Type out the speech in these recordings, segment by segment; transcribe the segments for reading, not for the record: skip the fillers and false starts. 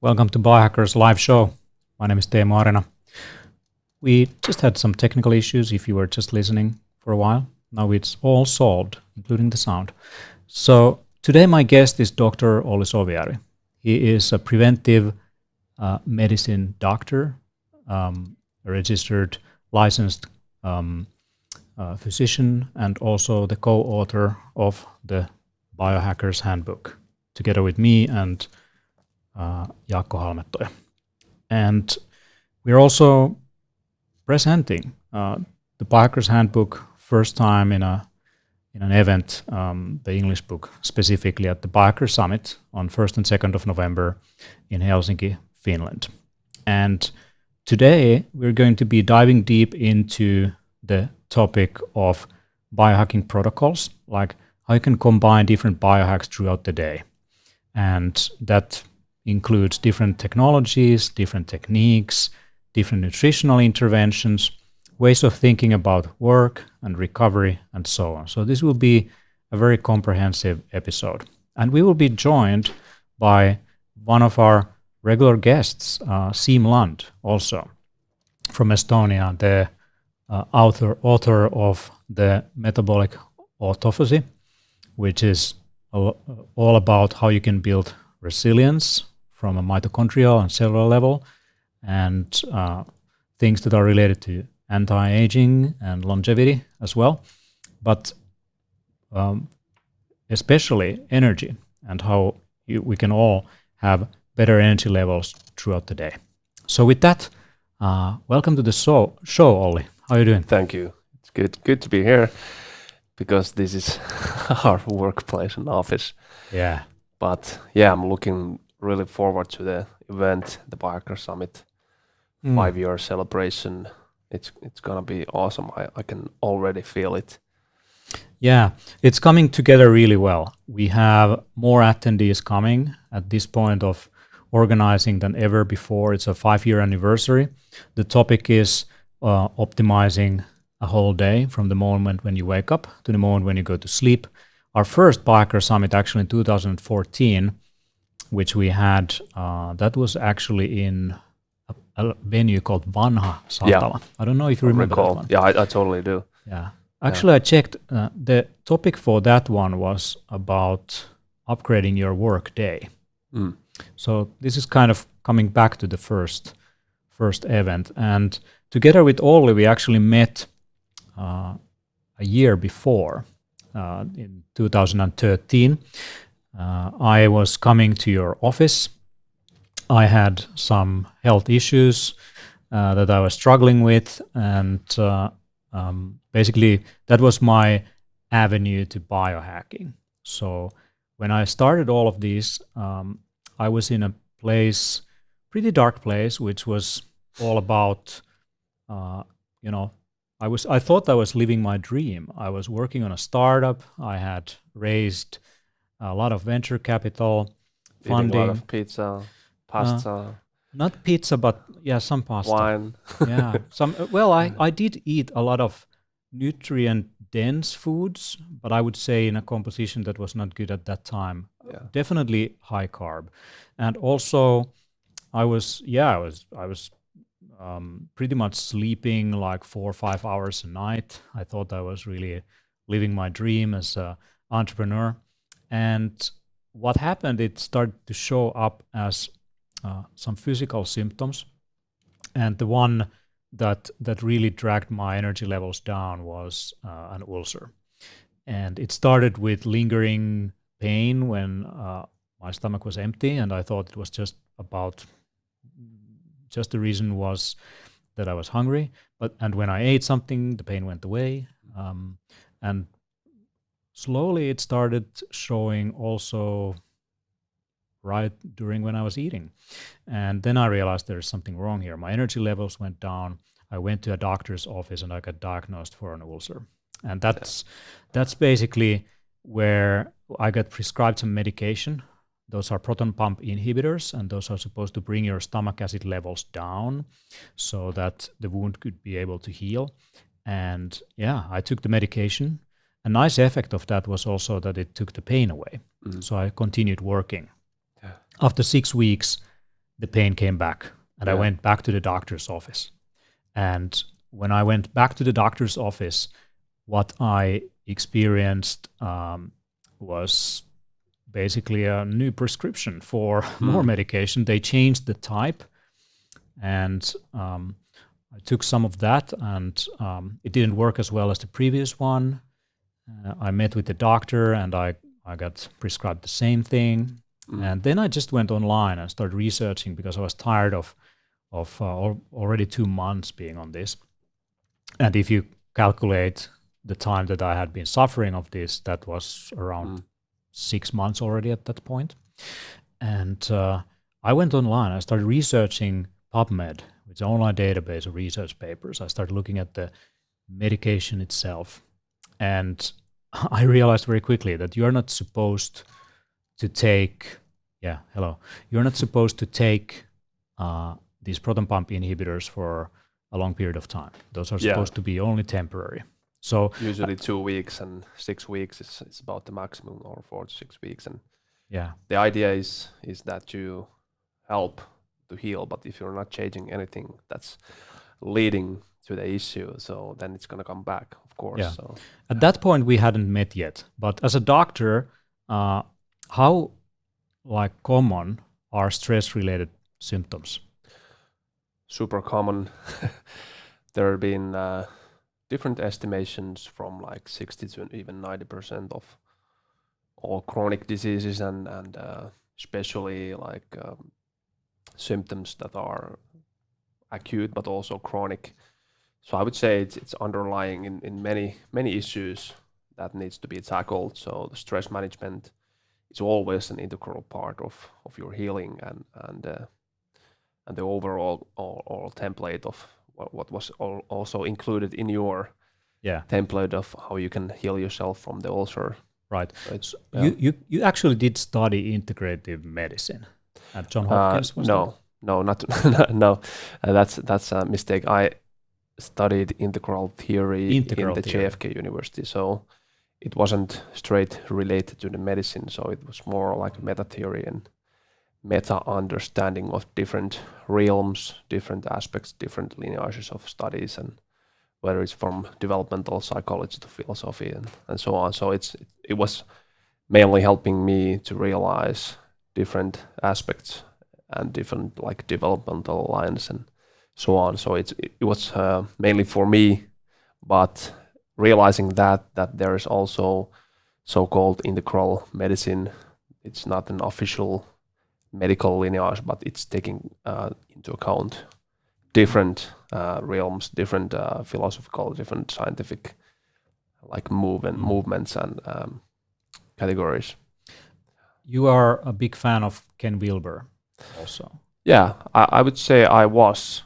Welcome to Biohackers live show. My name is Teemu Arena. We just had some technical issues if you were just listening for a while. Now it's all solved, including the sound. So today my guest is Dr. Olli Soviari. He is a preventive medicine doctor, a registered licensed physician, and also the co-author of the Biohackers Handbook, together with me and Jaakko Halmettoja. And we're also presenting the Biohackers Handbook first time in an event, the English book, specifically at the Biohackers Summit on 1st and 2nd of November in Helsinki, Finland. And today we're going to be diving deep into the topic of biohacking protocols, like how you can combine different biohacks throughout the day. And that includes different technologies, different techniques, different nutritional interventions, ways of thinking about work and recovery, and so on. So this will be a very comprehensive episode. And we will be joined by one of our regular guests, Siim Land, also from Estonia, the author of the Metabolic Autophagy, which is all about how you can build resilience from a mitochondrial and cellular level, and things that are related to anti-aging and longevity as well, but especially energy and how we can all have better energy levels throughout the day. So with that, welcome to the show, Olli. How are you doing? Thank you. It's good to be here, because this is our workplace and office. Yeah. But yeah, I'm looking really forward to the event, the Biohacker Summit 5-year celebration. It's gonna be awesome. I can already feel it. Yeah, it's coming together really well. We have more attendees coming at this point of organizing than ever before. It's a 5-year anniversary. The topic is optimizing a whole day from the moment when you wake up to the moment when you go to sleep. Our first Biohacker Summit actually in 2014, which we had, that was actually in a venue called Vanha Satala. Yeah. I don't know if you remember that one. Yeah, I totally do. Yeah. Actually, I checked. The topic for that one was about upgrading your work day. So this is kind of coming back to the first event. And together with Olli, we actually met a year before, in 2013. I was coming to your office. I had some health issues that I was struggling with, and basically that was my avenue to biohacking. So when I started all of these, I was in a place, pretty dark place, which was all about, I thought I was living my dream. I was working on a startup. I had raised a lot of venture capital, funding. Eating a lot of pizza, pasta. Not pizza, but yeah, some pasta. Wine. Yeah, some. Well, I did eat a lot of nutrient-dense foods, but I would say in a composition that was not good at that time. Yeah. Definitely high carb, and also I was pretty much sleeping like 4 or 5 hours a night. I thought I was really living my dream as an entrepreneur. And what happened, it started to show up as some physical symptoms. And the one that really dragged my energy levels down was an ulcer. And it started with lingering pain when my stomach was empty, and I thought it was just the reason was that I was hungry. And when I ate something, the pain went away. And slowly it started showing also right during when I was eating. And then I realized there's something wrong here. My energy levels went down. I went to a doctor's office and I got diagnosed for an ulcer. And that's basically where I got prescribed some medication. Those are proton pump inhibitors, and those are supposed to bring your stomach acid levels down so that the wound could be able to heal. And yeah, I took the medication. A nice effect of that was also that it took the pain away. So I continued working. Yeah. After 6 weeks, the pain came back, and I went back to the doctor's office. And when I went back to the doctor's office, what I experienced was basically a new prescription for more medication. They changed the type, and I took some of that, and it didn't work as well as the previous one. I met with the doctor, and I got prescribed the same thing. And then I just went online and started researching because I was tired of already 2 months being on this. And if you calculate the time that I had been suffering of this, that was around 6 months already at that point. And I went online. I started researching PubMed, which is an online database of research papers. I started looking at the medication itself. And I realized very quickly that you are not supposed to take, you're not supposed to take these proton pump inhibitors for a long period of time. Those are supposed to be only temporary. So usually 2 weeks and 6 weeks is about the maximum, or 4 to 6 weeks. And the idea is that you help to heal, but if you're not changing anything, that's leading to the issue. So then it's going to come back, of course. Yeah. So at that point, we hadn't met yet. But as a doctor, how common are stress-related symptoms? Super common. There have been different estimations from like 60 to even 90% of all chronic diseases, and especially like symptoms that are acute but also chronic. So I would say it's underlying in many issues that needs to be tackled. So the stress management is always an integral part of your healing, and the overall template of what was also included in your template of how you can heal yourself from the ulcer. Right. So you actually did study integrative medicine at Johns Hopkins? No, not no. That's a mistake. I studied integral theory in the JFK University, so it wasn't straight related to the medicine. So it was more like meta theory and meta understanding of different realms, different aspects, different lineages of studies, and whether it's from developmental psychology to philosophy and so on. So it was mainly helping me to realize different aspects and different like developmental lines and so on. So it was mainly for me, but realizing that there is also so-called integral medicine. It's not an official medical lineage, but it's taking into account different realms, different philosophical, different scientific like movements and categories. You are a big fan of Ken Wilber also. Yeah, I would say I was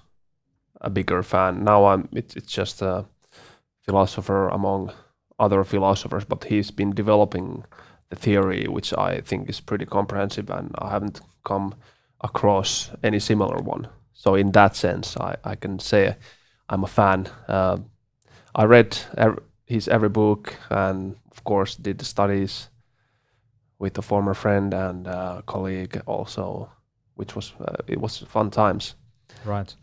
a bigger fan. Now it's just a philosopher among other philosophers, but he's been developing the theory, which I think is pretty comprehensive, and I haven't come across any similar one. So in that sense, I can say I'm a fan. I read his every book, and of course did the studies with a former friend and colleague also, which was it was fun times. Right.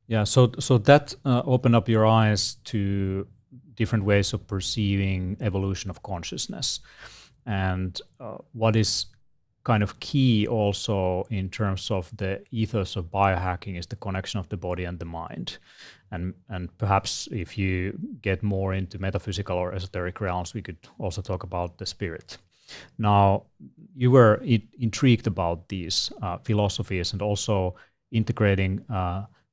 Yeah. So that opened up your eyes to different ways of perceiving evolution of consciousness, and what is kind of key also in terms of the ethos of biohacking is the connection of the body and the mind. And perhaps if you get more into metaphysical or esoteric realms, we could also talk about the spirit. Now, you were intrigued about these philosophies and also integrating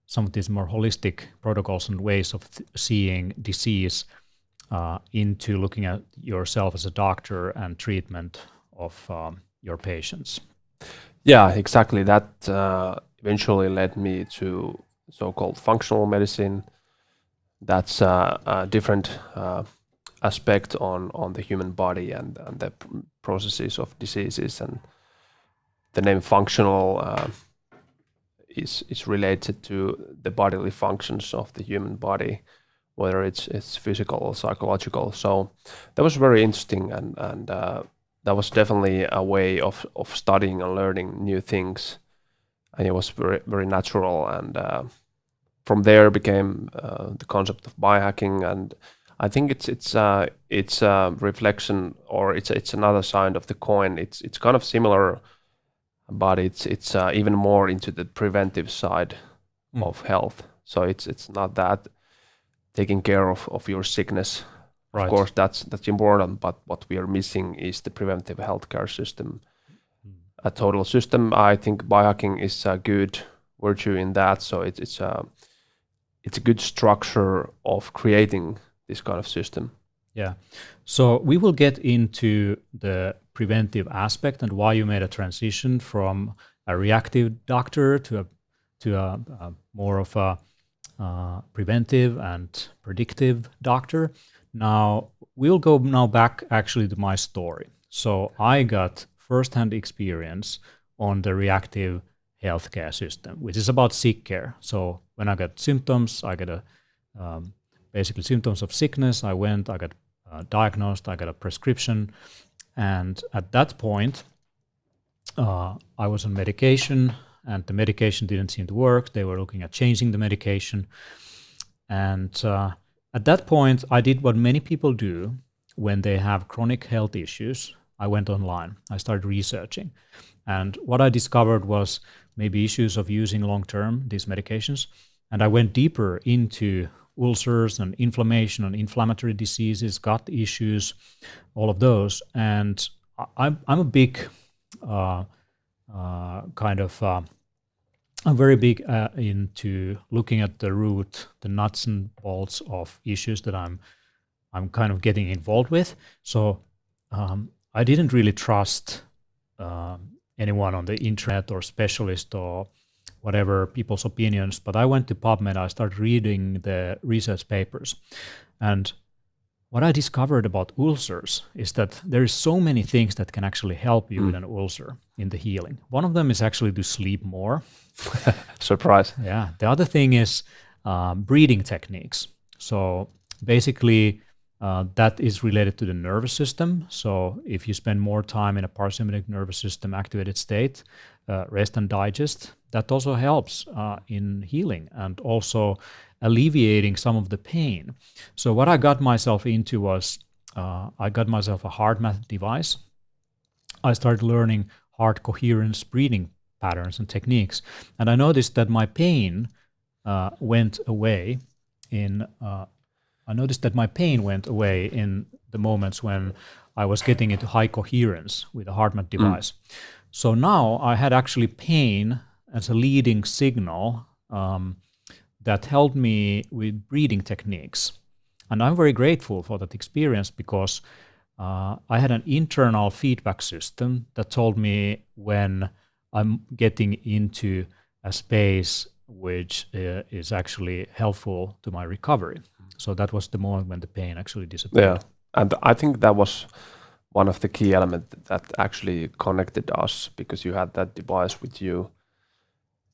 some of these more holistic protocols and ways of seeing disease into looking at yourself as a doctor and treatment of your patients. Yeah, exactly. That eventually led me to so-called functional medicine. That's a different aspect on the human body and the processes of diseases. And the name functional is related to the bodily functions of the human body, whether it's physical or psychological. So that was very interesting, and that was definitely a way of studying and learning new things. and it was very, very natural. And from there became the concept of biohacking. And I think it's a reflection, or it's another side of the coin. It's kind of similar, but it's even more into the preventive side of health. So it's not that taking care of your sickness. Right. Of course, that's important, but what we are missing is the preventive healthcare system, a total system. I think biohacking is a good virtue in that. So it's a good structure of creating this kind of system. Yeah. So we will get into the preventive aspect and why you made a transition from a reactive doctor to a more of a preventive and predictive doctor. Now, we'll go back actually to my story. So I got first-hand experience on the reactive healthcare system, which is about sick care. So when I got symptoms, I got basically symptoms of sickness. I got diagnosed, I got a prescription. And at that point, I was on medication, and the medication didn't seem to work. They were looking at changing the medication. And at that point, I did what many people do when they have chronic health issues. I went online. I started researching. And what I discovered was maybe issues of using long-term these medications. And I went deeper into ulcers and inflammation and inflammatory diseases, gut issues, all of those. And I'm a big I'm very big into looking at the root, the nuts and bolts of issues that I'm kind of getting involved with. So I didn't really trust anyone on the internet or specialist or whatever, people's opinions, but I went to PubMed. I started reading the research papers. And what I discovered about ulcers is that there is so many things that can actually help you with an ulcer in the healing. One of them is actually to sleep more. Surprise. Yeah. The other thing is breathing techniques. So basically, that is related to the nervous system. So if you spend more time in a parasympathetic nervous system activated state, rest and digest, that also helps in healing and also alleviating some of the pain. So what I got myself into was I got myself a HeartMath device. I started learning heart coherence breathing patterns and techniques. And I noticed that my pain went away in the moments when I was getting into high coherence with a HeartMath device. So now I had actually pain as a leading signal that helped me with breathing techniques. And I'm very grateful for that experience because I had an internal feedback system that told me when I'm getting into a space which is actually helpful to my recovery. So that was the moment when the pain actually disappeared. Yeah, and I think that was one of the key elements that actually connected us, because you had that device with you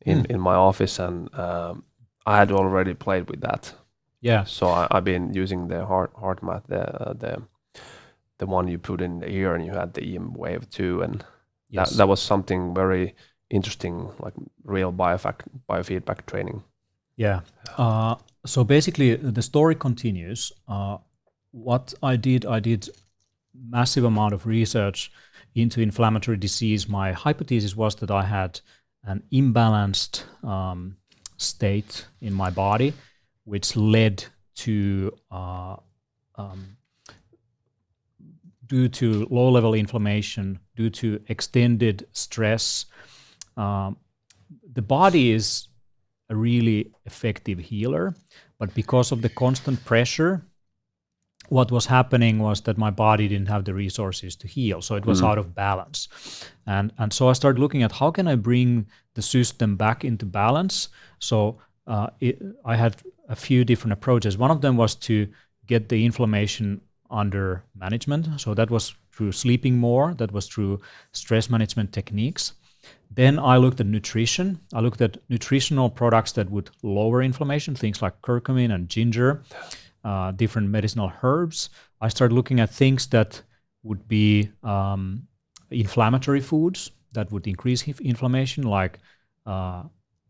in my office, and I had already played with that. Yeah. So I've been using the HeartMath, the one you put in the ear, and you had the EM Wave too, and yes. that was something very interesting, like real biofeedback training. Yeah. So basically, the story continues. What I did massive amount of research into inflammatory disease. My hypothesis was that I had an imbalanced state in my body, which led to, due to low-level inflammation, due to extended stress. The body is a really effective healer, but because of the constant pressure, what was happening was that my body didn't have the resources to heal, so it was out of balance. And so I started looking at how can I bring the system back into balance. So I had a few different approaches. One of them was to get the inflammation under management. So that was through sleeping more, that was through stress management techniques. Then I looked at nutrition. I looked at nutritional products that would lower inflammation, things like curcumin and ginger, different medicinal herbs. I started looking at things that would be inflammatory foods that would increase inflammation, like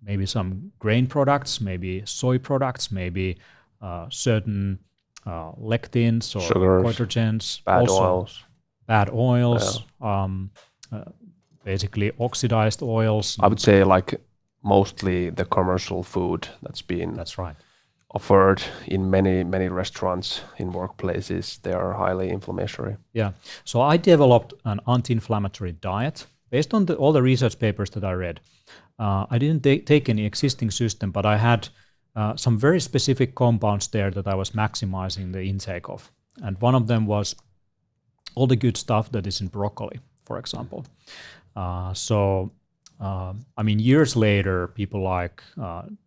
maybe some grain products, maybe soy products, maybe certain lectins or sugars, goitrogens, bad oils, basically oxidized oils. I would say like mostly the commercial food that's been offered in many restaurants, in workplaces, they are highly inflammatory. Yeah. So I developed an anti-inflammatory diet based on all the research papers that I read. I didn't take any existing system, but I had some very specific compounds there that I was maximizing the intake of. And one of them was all the good stuff that is in broccoli, for example. I mean, years later, people like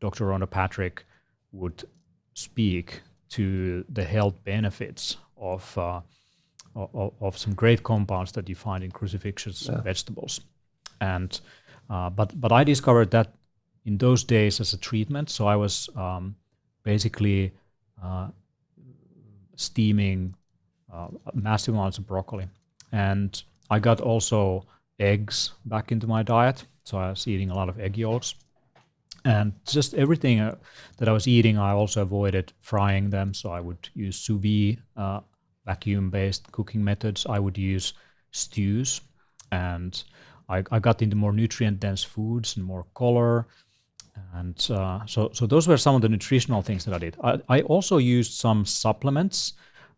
Dr. Rhonda Patrick would speak to the health benefits of some great compounds that you find in crucifixous vegetables. And but I discovered that in those days as a treatment. So I was basically steaming massive amounts of broccoli, and I got also eggs back into my diet. So I was eating a lot of egg yolks, and just everything that I was eating, I also avoided frying them. So I would use sous vide, vacuum-based cooking methods. I would use stews, and I got into more nutrient-dense foods and more color. And so those were some of the nutritional things that I did. I also used some supplements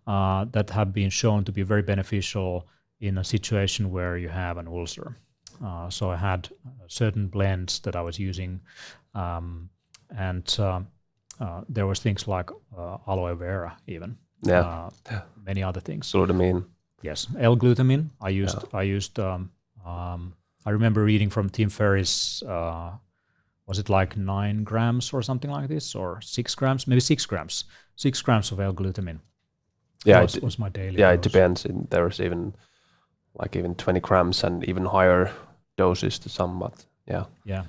that have been shown to be very beneficial in a situation where you have an ulcer. So I had certain blends that I was using, and there was things like aloe vera even. Many other things. Glutamine. Yes, L-glutamine. I used. I remember reading from Tim Ferriss. Was it like 9 grams or something like this, or 6 grams? Maybe 6 grams. 6 grams of L-glutamine. Yeah, was my daily. Yeah, dose. It depends. There's even 20 grams and even higher doses to some, but yeah. Yeah.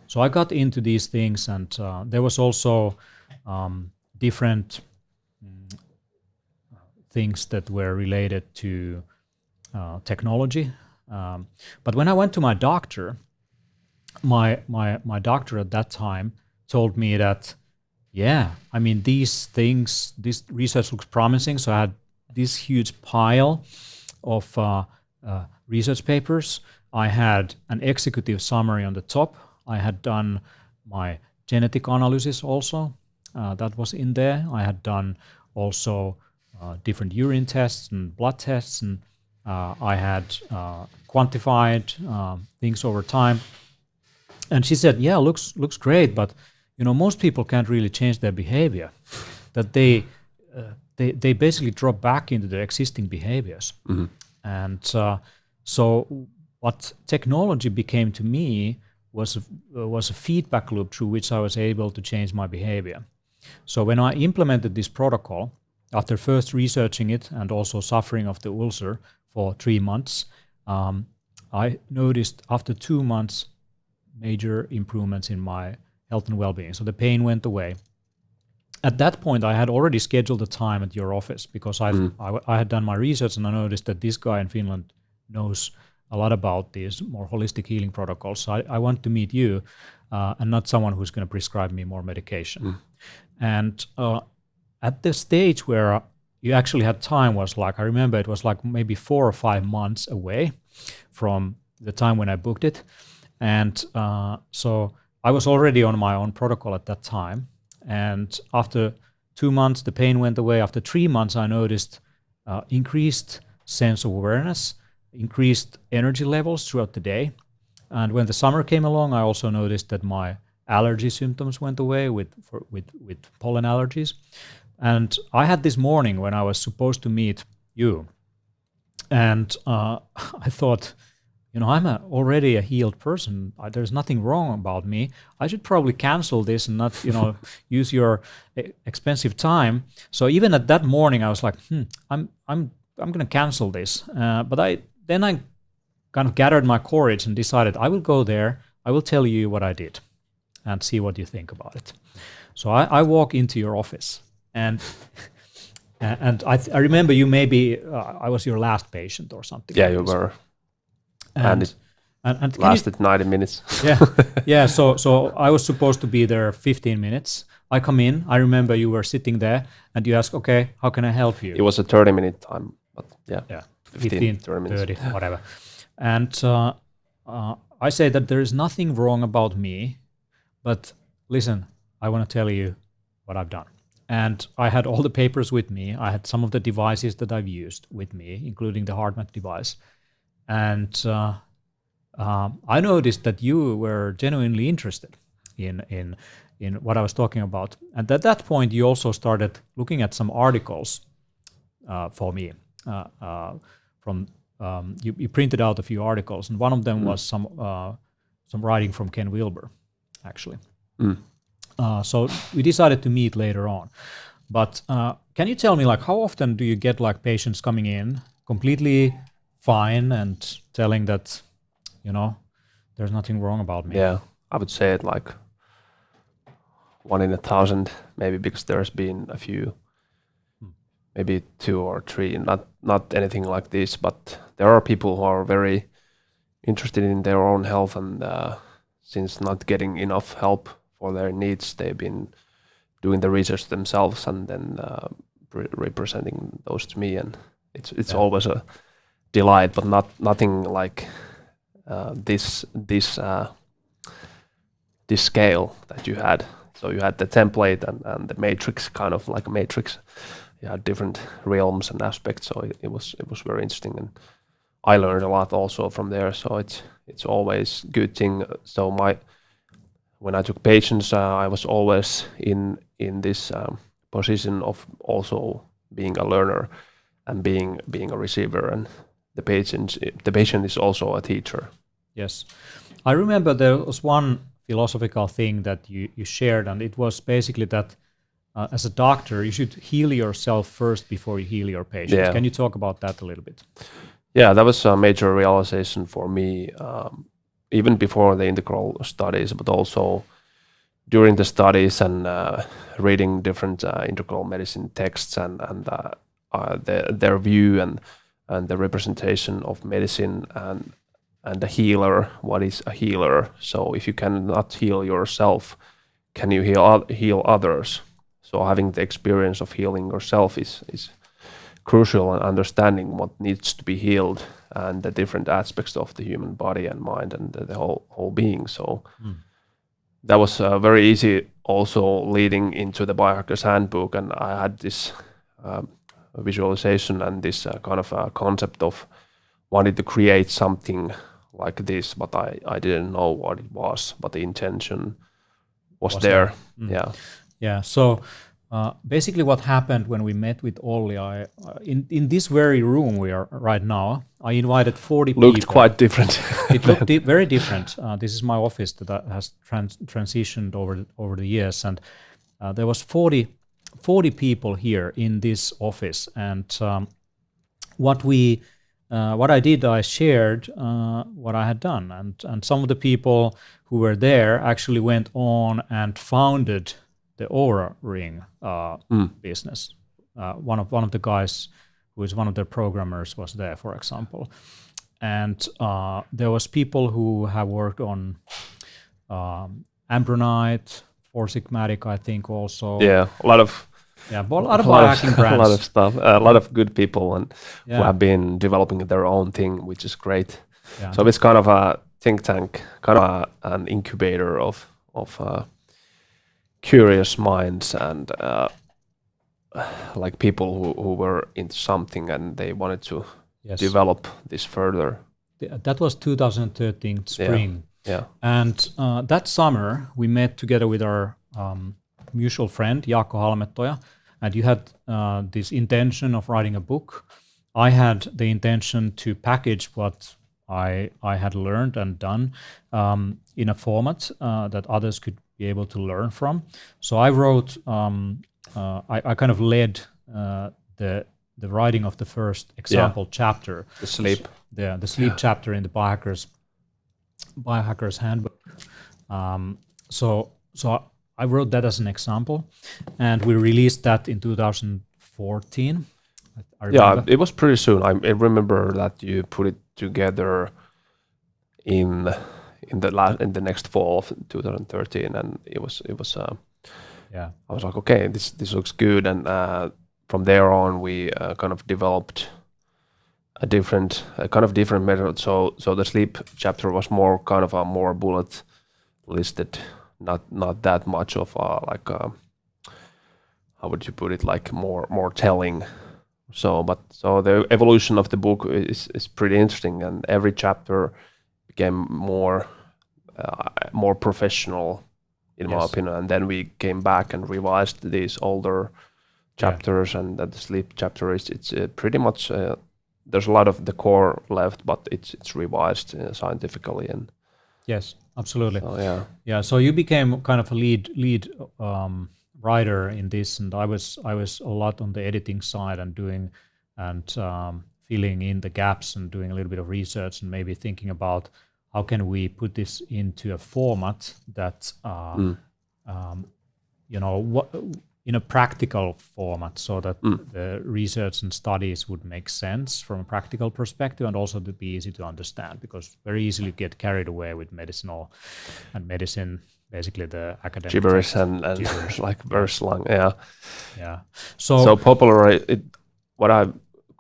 So I got into these things, and there was also different things that were related to technology. But when I went to my doctor, my doctor at that time told me that, I mean, these things, this research looks promising. So I had this huge pile of research papers. I had an executive summary on the top. I had done my genetic analysis also. That was in there. I had done also different urine tests and blood tests, and I had quantified things over time. And she said, looks great, but most people can't really change their behavior. That they basically drop back into their existing behaviors. Mm-hmm. And so what technology became to me was a feedback loop through which I was able to change my behavior. So when I implemented this protocol, after first researching it and also suffering of the ulcer for 3 months, I noticed after 2 months major improvements in my health and well-being. So the pain went away. At that point, I had already scheduled a time at your office because I had done my research, and I noticed that this guy in Finland knows a lot about these more holistic healing protocols. So I want to meet you and not someone who's going to prescribe me more medication. And at the stage where you actually had time was like, I remember it was like maybe 4 or 5 months away from the time when I booked it. And so I was already on my own protocol at that time. And after 2 months, the pain went away. After 3 months, I noticed increased sense of awareness, increased energy levels throughout the day. And when the summer came along, I also noticed that my allergy symptoms went away with pollen allergies. And I had this morning when I was supposed to meet you. And I thought, I'm already a healed person. There's nothing wrong about me. I should probably cancel this and not, use your expensive time. So even at that morning, I was like, I'm going to cancel this. But I kind of gathered my courage and decided I will go there. I will tell you what I did and see what you think about it. So I walk into your office, and I remember you maybe I was your last patient or something. Yeah, you were. And And lasted 90 minutes. Yeah. So I was supposed to be there 15 minutes. I come in. I remember you were sitting there, and you ask, "Okay, how can I help you?" It was a 30-minute time, but yeah, 15, 30 minutes, whatever. And I say that there is nothing wrong about me, but listen, I want to tell you what I've done. And I had all the papers with me. I had some of the devices that I've used with me, including the HeartMath device. And I noticed that you were genuinely interested in what I was talking about. And at that point, you also started looking at some articles for me. You printed out a few articles, and one of them was some writing from Ken Wilber, actually. So we decided to meet later on. But can you tell me, like, how often do you get like patients coming in completely fine and telling that, there's nothing wrong about me? Yeah, I would say it like 1 in 1,000, maybe, because there's been a few, maybe 2 or 3, not anything like this, but there are people who are very interested in their own health, and since not getting enough help for their needs, they've been doing the research themselves and then representing those to me, and it's always a delight, but nothing like this scale that you had. So you had the template and the matrix, kind of like a matrix. You had different realms and aspects, so it was very interesting, and I learned a lot also from there. So it's always good thing. So when I took patients, I was always in this position of also being a learner and being a receiver, and the patient is also a teacher. Yes, I remember there was one philosophical thing that you shared, and it was basically that as a doctor, you should heal yourself first before you heal your patients. Yeah. Can you talk about that a little bit? Yeah, that was a major realization for me, even before the integral studies, but also during the studies and reading different integral medicine texts and their view and the representation of medicine and the healer. What is a healer? So if you cannot heal yourself, can you heal others? So having the experience of healing yourself is crucial in understanding what needs to be healed and the different aspects of the human body and mind and the whole being. So that was very easy also leading into the Biohacker's Handbook, and I had this visualization and this kind of concept of wanting to create something like this, but I didn't know what it was, but the intention was there. Yeah. So basically what happened when we met with Olli, in this very room we are right now, I invited 40 people. Looked quite different. It looked very different. This is my office that has transitioned over the years, and there was 40 people here in this office. And what I did, I shared what I had done, and some of the people who were there actually went on and founded the Oura Ring business. One of the guys who is one of their programmers was there, for example. And there was people who have worked on Ambronite, Four Sigmatic, I think also. Yeah, a lot of biohacking brands. A lot of stuff, a lot of good people and who have been developing their own thing, which is great. Yeah. So it's kind of a think tank, kind of an incubator of curious minds and like people who were into something and they wanted to develop this further. That was 2013 spring. Yeah. And that summer we met together with our mutual friend Jaakko Halmettoja, and you had this intention of writing a book. I had the intention to package what I had learned and done in a format that others could be able to learn from. So I wrote, I kind of led the writing of the first example chapter. The sleep. The sleep chapter in the Biohacker's Handbook. So I wrote that as an example, and we released that in 2014. Yeah, it was pretty soon. I remember that you put it together in the next fall of 2013, and it was yeah. I was like, okay, this looks good, and from there on we kind of developed a different method. So the sleep chapter was more kind of a more bullet listed, not that much of like how would you put it, like more telling. So the evolution of the book is pretty interesting, and every chapter became more professional, in my opinion. And then we came back and revised these older chapters, and that the sleep chapter it's pretty much there's a lot of the core left, but it's revised scientifically. And yes, absolutely. So, yeah. So you became kind of a lead writer in this, and I was a lot on the editing side and doing and filling in the gaps and doing a little bit of research and maybe thinking about how can we put this into a format that in a practical format, so that the research and studies would make sense from a practical perspective, and also to be easy to understand, because very easily get carried away with medicine, basically the academic gibberish and gibberish. Like verse long. Yeah. So popular, what I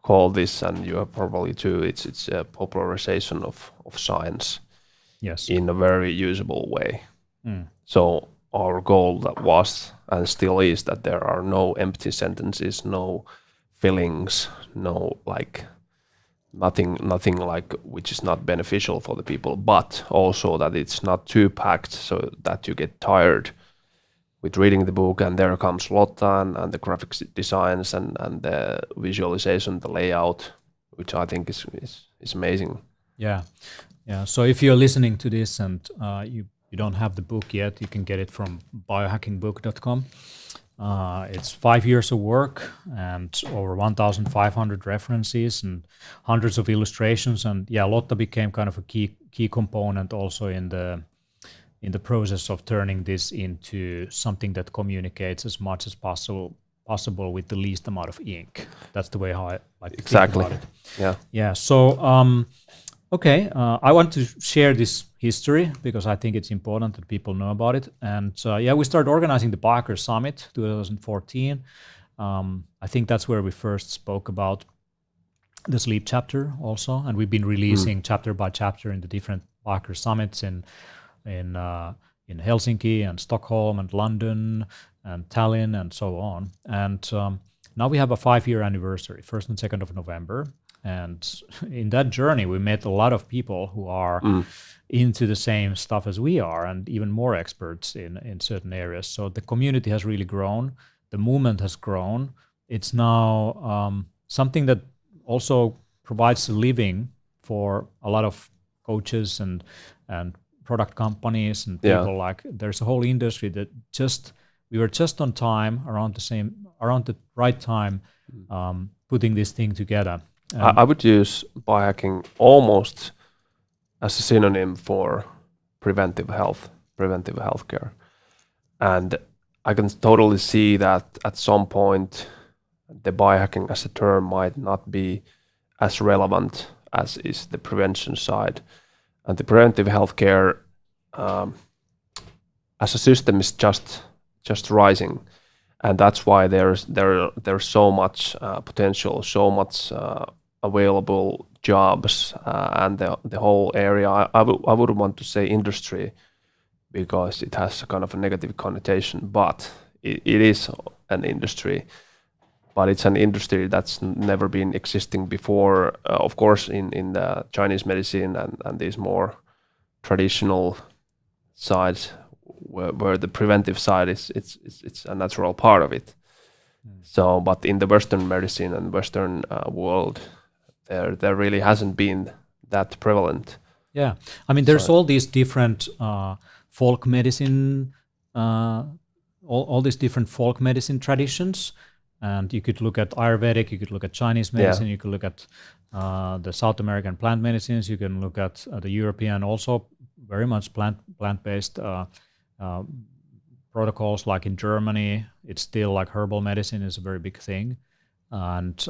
call this, and you are probably too, it's a popularization of science. Yes. In a very usable way. So our goal that was and still is that there are no empty sentences, no fillings, no like nothing like which is not beneficial for the people, but also that it's not too packed so that you get tired with reading the book. And there comes Lotta and the graphics designs and the visualization, the layout, which I think is amazing. Yeah. So if you're listening to this and you don't have the book yet, you can get it from biohackingbook.com. It's 5 years of work and over 1,500 references and hundreds of illustrations. And Lotta became kind of a key component also in the process of turning this into something that communicates as much as possible with the least amount of ink. That's the way how I like to think about it. Yeah. So okay, I want to share this history because I think it's important that people know about it. And we started organizing the Biohacker Summit 2014. I think that's where we first spoke about the sleep chapter also, and we've been releasing chapter by chapter in the different Biohacker Summits in Helsinki and Stockholm and London and Tallinn and so on. And now we have a 5-year anniversary, 1st and 2nd of November. And in that journey, we met a lot of people who are into the same stuff as we are, and even more experts in certain areas. So the community has really grown. The movement has grown. It's now something that also provides a living for a lot of coaches and product companies and people. Like there's a whole industry that we were just on time, around the right time, putting this thing together. I would use biohacking almost as a synonym for preventive healthcare. And I can totally see that at some point the biohacking as a term might not be as relevant as is the prevention side. And the preventive healthcare as a system is just rising. And that's why there's so much potential, so much available jobs, and the whole area. I would want to say industry because it has a kind of a negative connotation, but it is an industry. But it's an industry that's never been existing before. Of course, in the Chinese medicine and these more traditional sides, where the preventive side it's a natural part of it. So, but in the Western medicine and Western world, there really hasn't been that prevalent. Yeah, I mean, there's all these different folk medicine, all these different folk medicine traditions, and you could look at Ayurvedic, you could look at Chinese medicine, you could look at the South American plant medicines, you can look at the European, also very much plant-based protocols. Like in Germany, it's still like herbal medicine is a very big thing, and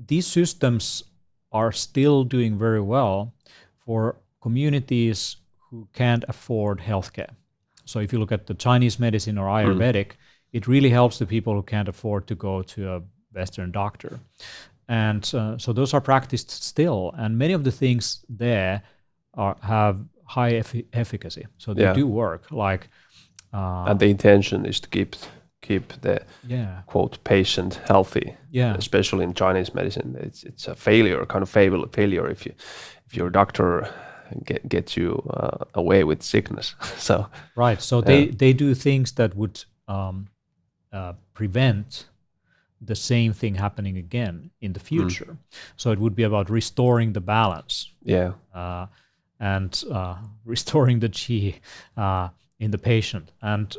these systems are still doing very well for communities who can't afford healthcare. So if you look at the Chinese medicine or Ayurvedic, it really helps the people who can't afford to go to a Western doctor. And so those are practiced still. And many of the things there have high efficacy. So they do work. Like, and the intention is to keep the quote patient healthy. Yeah. Especially in Chinese medicine, it's a failure, kind of failure if your doctor gets you away with sickness. So right. So they do things that would prevent the same thing happening again in the future. So it would be about restoring the balance. Yeah. And restoring the qi in the patient, and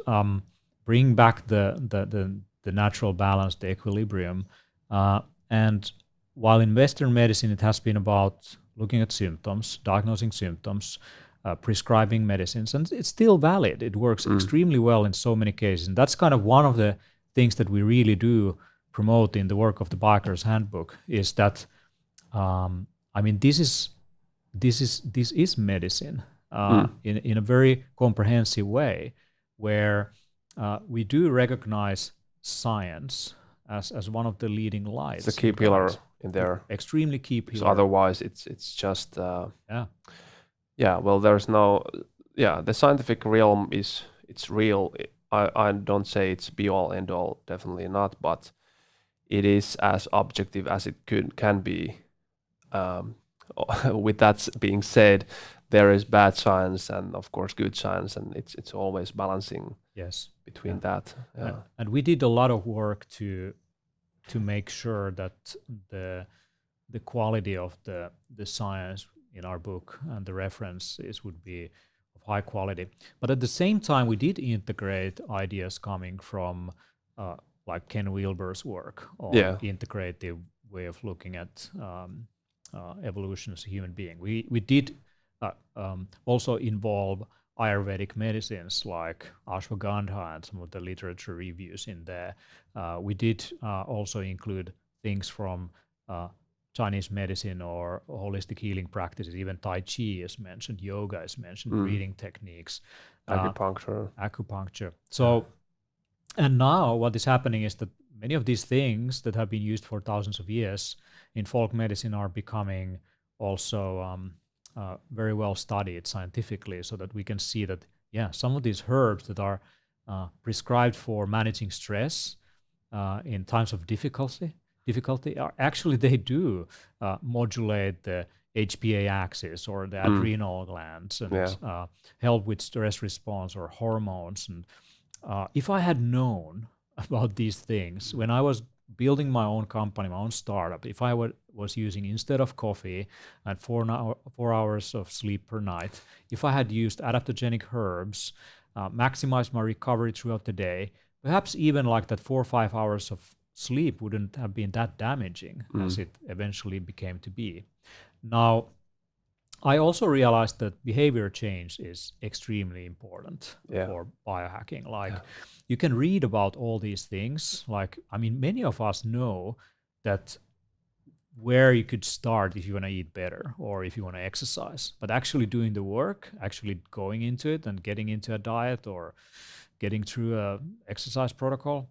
bring back the natural balance, the equilibrium. And while in Western medicine it has been about looking at symptoms, diagnosing symptoms, prescribing medicines, and it's still valid. It works extremely well in so many cases. And that's kind of one of the things that we really do promote in the work of the Biohacker's Handbook, is that, I mean, this is medicine in a very comprehensive way, where we do recognize science as one of the leading lights. It's a key pillar in there. Extremely key pillar. So otherwise, it's just well, there's no the scientific realm it's real. I don't say it's be all end all, definitely not, but it is as objective as it can be. With that being said, there is bad science and of course good science, and it's always balancing between that. Yeah. And we did a lot of work to make sure that the quality of the science in our book and the references would be of high quality. But at the same time, we did integrate ideas coming from like Ken Wilber's work on integrative way of looking at evolution as a human being. We did also involve Ayurvedic medicines like ashwagandha and some of the literature reviews in there. We did also include things from Chinese medicine or holistic healing practices. Even Tai Chi is mentioned, yoga is mentioned, breathing techniques, acupuncture. So, and now what is happening is that many of these things that have been used for thousands of years in folk medicine are becoming also very well studied scientifically, so that we can see that, some of these herbs that are prescribed for managing stress in times of difficulty are actually, they do modulate the HPA axis or the adrenal glands and help with stress response or hormones. And if I had known about these things when I was building my own company, my own startup, if I was using, instead of coffee and 4 hours of sleep per night, if I had used adaptogenic herbs, maximized my recovery throughout the day, perhaps even like that 4 or 5 hours of sleep wouldn't have been that damaging as it eventually became to be. Now, I also realized that behavior change is extremely important for biohacking. Like, you can read about all these things. Like, I mean, many of us know that where you could start if you want to eat better or if you want to exercise, but actually doing the work, actually going into it and getting into a diet or getting through a exercise protocol,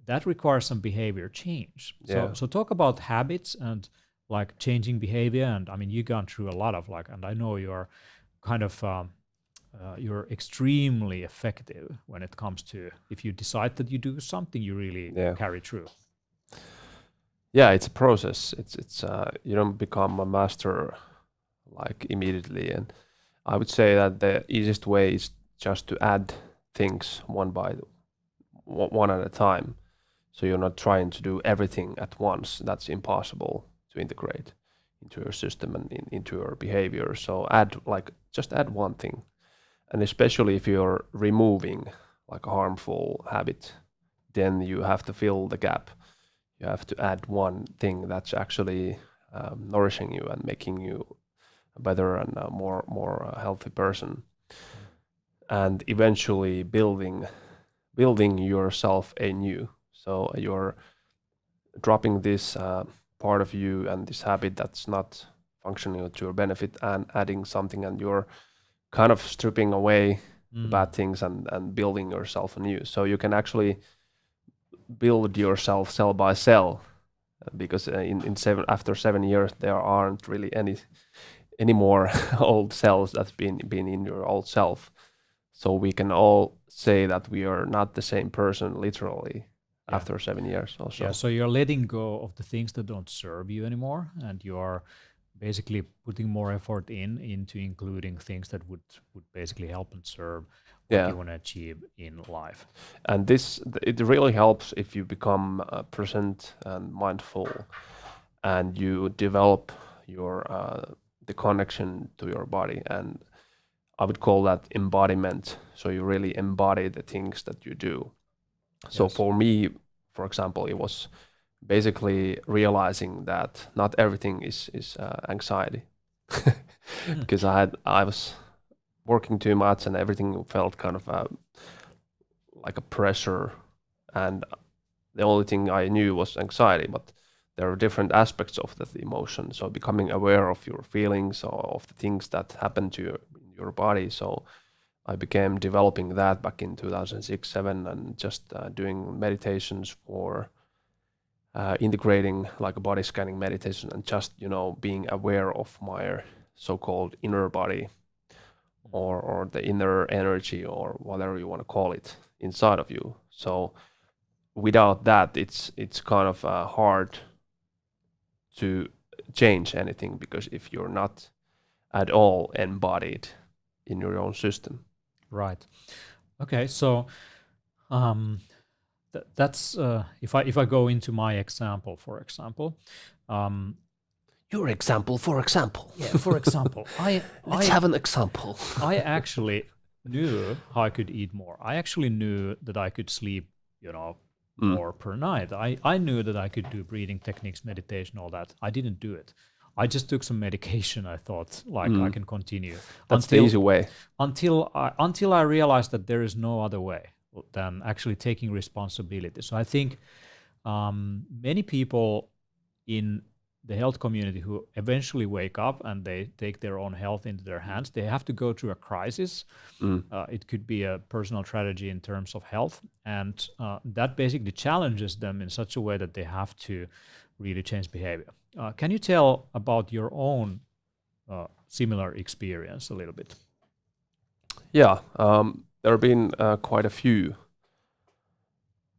that requires some behavior change. So talk about habits and like changing behavior. And I mean, you've gone through a lot of and I know you're kind of, you're extremely effective when it comes to, if you decide that you do something, you really carry through. Yeah, it's a process. It's you don't become a master like immediately. And I would say that the easiest way is just to add things one at a time. So you're not trying to do everything at once. That's impossible to integrate into your system and into your behavior. So just add one thing. And especially if you're removing like a harmful habit, then you have to fill the gap. You have to add one thing that's actually nourishing you and making you a better and more healthy person. And eventually building yourself anew. So you're dropping this part of you and this habit that's not functioning to your benefit and adding something, and you're kind of stripping away the bad things and building yourself anew. So you can actually build yourself cell by cell, because after 7 years there aren't really any more old cells that's been in your old self. So we can all say that we are not the same person literally after 7 years also. Yeah, so you're letting go of the things that don't serve you anymore, and you are basically putting more effort into including things that would basically help and serve what you want to achieve in life. And it really helps if you become present and mindful, and you develop your the connection to your body, and I would call that embodiment. So you really embody the things that you do. So for me, for example, it was basically realizing that not everything is anxiety, because I was working too much and everything felt kind of like a pressure, and the only thing I knew was anxiety, but there are different aspects of that emotion. So becoming aware of your feelings or of the things that happen to your body. So I began developing that back in 2006-07, and just doing meditations for integrating like a body scanning meditation, and just being aware of my so-called inner body, or the inner energy, or whatever you want to call it, inside of you. So without that, it's kind of hard to change anything, because if you're not at all embodied in your own system. Right. Okay. So that's if I go into my example, for example. Your example, for example. Yeah, for example. Let's have an example. I actually knew how I could eat more. I actually knew that I could sleep, more per night. I knew that I could do breathing techniques, meditation, all that. I didn't do it. I just took some medication. I thought, I can continue. That's the easy way. Until I realized that there is no other way than actually taking responsibility. So I think many people in the health community who eventually wake up and they take their own health into their hands, they have to go through a crisis. It could be a personal tragedy in terms of health, and that basically challenges them in such a way that they have to really change behavior. Can you tell about your own similar experience a little bit? Yeah, there have been quite a few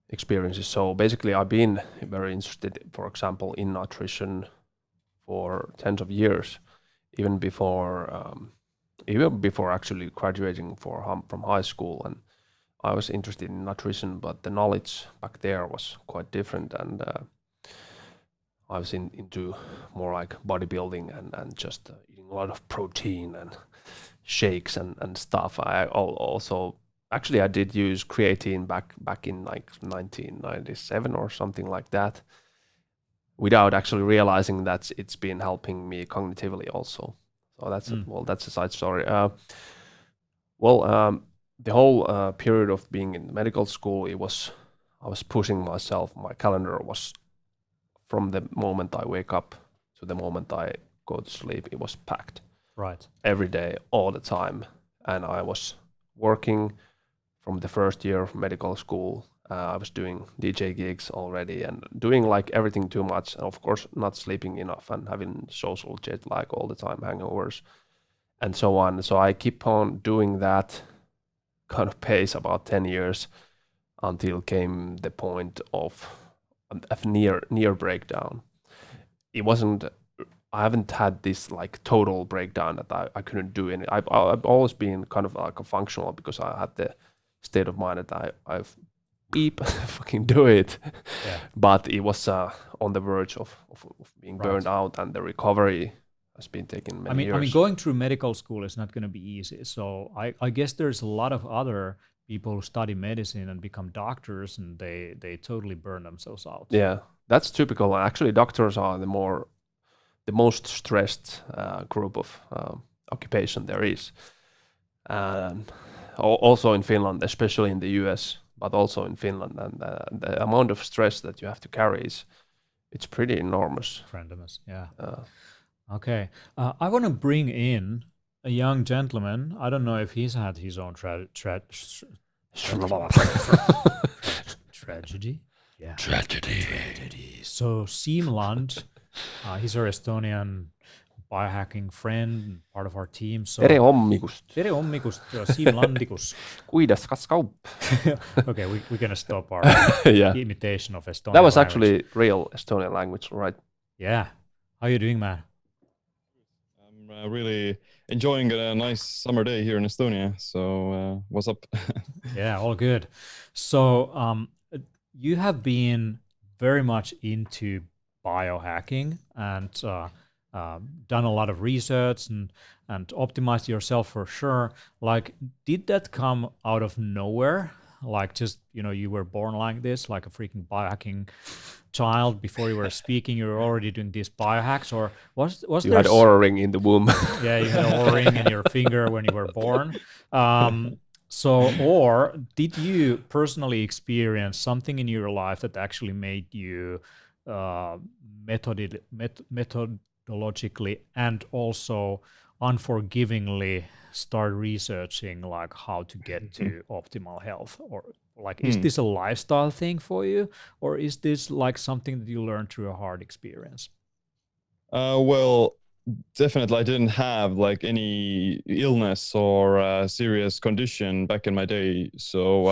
experiences. So basically, I've been very interested, for example, in nutrition for tens of years, even before actually graduating from high school. And I was interested in nutrition, but the knowledge back there was quite different, and I was into more like bodybuilding and just eating a lot of protein and shakes and stuff. I also actually I did use creatine back in like 1997 or something like that, without actually realizing that it's been helping me cognitively also. So that's a side story. The whole period of being in medical school, I was pushing myself. My calendar was, from the moment I wake up to the moment I go to sleep, it was packed. Right. Every day, all the time. And I was working from the first year of medical school. I was doing DJ gigs already and doing like everything too much. And of course, not sleeping enough and having social jet lag all the time, hangovers and so on. So I keep on doing that kind of pace about 10 years until came the point of a near breakdown. It wasn't, I haven't had this like total breakdown that I couldn't do any. I've always been kind of like a functional, because I had the state of mind that I've fucking do it. Yeah. But it was on the verge of being burned out, and the recovery has been taking many years. I mean, going through medical school is not going to be easy. So I guess there's a lot of other people who study medicine and become doctors, and they totally burn themselves out. Yeah, that's typical. Actually, doctors are the most stressed group of occupation there is. Also in Finland, especially in the US, but also in Finland, and the amount of stress that you have to carry it's pretty enormous. Tremendous, yeah. Okay. I want to bring in a young gentleman. I don't know if he's had his own tragedy. Yeah. Tragedy. So Siim Land, he's our Estonian biohacking friend, part of our team. So tere hommikust. Tere hommikust, Siim Landikus. Kuidas kas kaup? Okay, we're gonna stop our imitation of Estonian. That was actually real Estonian language, right? Yeah. How are you doing, man? I'm really enjoying a nice summer day here in Estonia. So what's up? Yeah, all good. So you have been very much into biohacking and done a lot of research and optimized yourself for sure. Like, did that come out of nowhere? Like, just, you were born like this, like a freaking biohacking child. Before you were speaking, you were already doing these biohacks, or was you had Oura ring in the womb? Yeah, you had Oura ring in your finger when you were born. Or did you personally experience something in your life that actually made you methodologically and also unforgivingly start researching like how to get to optimal health? Or like, is this a lifestyle thing for you, or is this like something that you learned through a hard experience? Well, definitely I didn't have like any illness or serious condition back in my day. So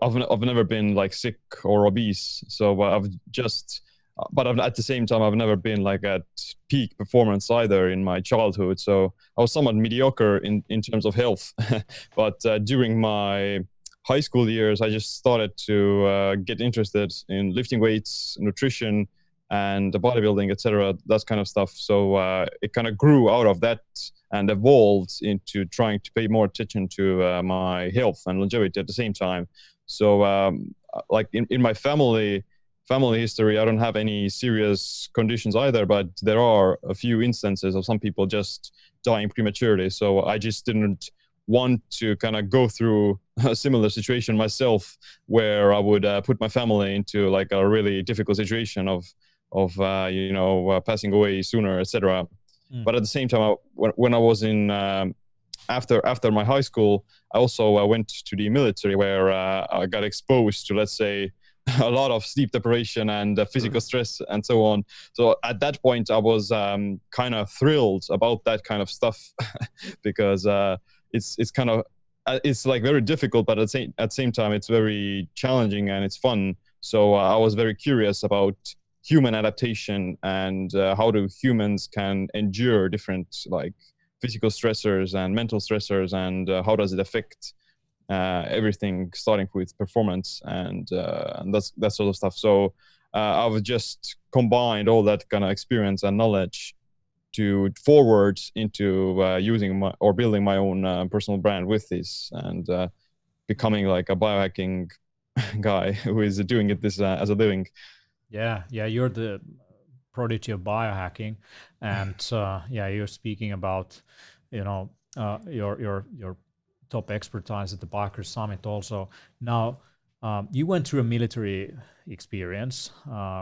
I've never been like sick or obese. So but at the same time, I've never been like at peak performance either in my childhood. So I was somewhat mediocre in terms of health. But during my high school years, I just started to get interested in lifting weights, nutrition, and bodybuilding, etc., that kind of stuff. So it kind of grew out of that and evolved into trying to pay more attention to my health and longevity at the same time. So like in my family history, I don't have any serious conditions either, but there are a few instances of some people just dying prematurely. So I just didn't want to kind of go through a similar situation myself, where I would put my family into like a really difficult situation of passing away sooner, etc. But at the same time, when I was in after my high school, I also went to the military, where I got exposed to, let's say, a lot of sleep deprivation and physical stress and so on. So at that point, I was kind of thrilled about that kind of stuff because it's kind of it's like very difficult, but at the same time, it's very challenging and it's fun. So I was very curious about human adaptation and how do humans can endure different like physical stressors and mental stressors, and how does it affect everything, starting with performance and that sort of stuff. So I've just combined all that kind of experience and knowledge to forward into building my own personal brand with this, and becoming like a biohacking guy who is doing it this as a living. Yeah, you're the prodigy of biohacking, and you're speaking about your top expertise at the Biohackers Summit also. Now, you went through a military experience,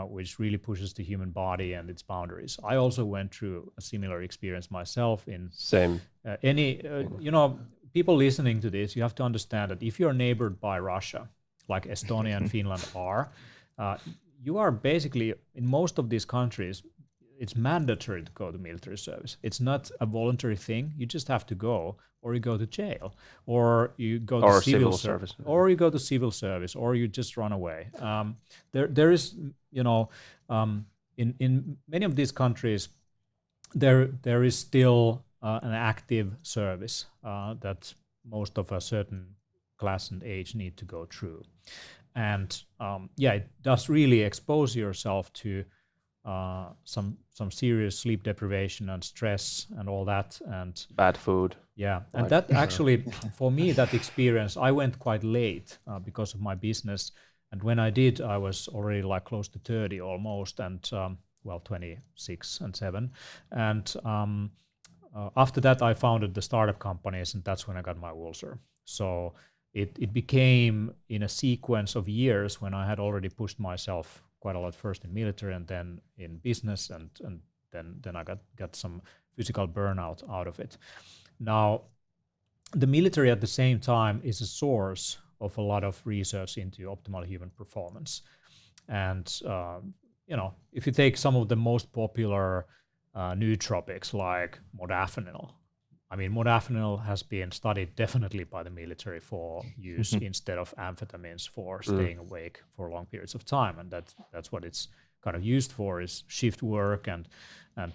which really pushes the human body and its boundaries. I also went through a similar experience myself. Same. People listening to this, you have to understand that if you're neighbored by Russia, like Estonia and Finland are, you are basically, in most of these countries, it's mandatory to go to military service. It's not a voluntary thing. You just have to go, or you go to jail, or you go to civil service, or you go to civil service, or you just run away. There is, in many of these countries, there is still an active service that most of a certain class and age need to go through. And it does really expose yourself to some serious sleep deprivation and stress and all that, and bad food. Yeah, and that actually, for me, that experience, I went quite late because of my business, and when I did, I was already like close to 30 almost, and 26 and 7, and after that, I founded the startup companies, and that's when I got my Woolser. So it became in a sequence of years when I had already pushed myself quite a lot, first in military and then in business and then I got some physical burnout out of it. Now, the military at the same time is a source of a lot of research into optimal human performance. And if you take some of the most popular nootropics like modafinil, I mean, modafinil has been studied definitely by the military for use instead of amphetamines for staying awake for long periods of time, and that's what it's kind of used for, is shift work and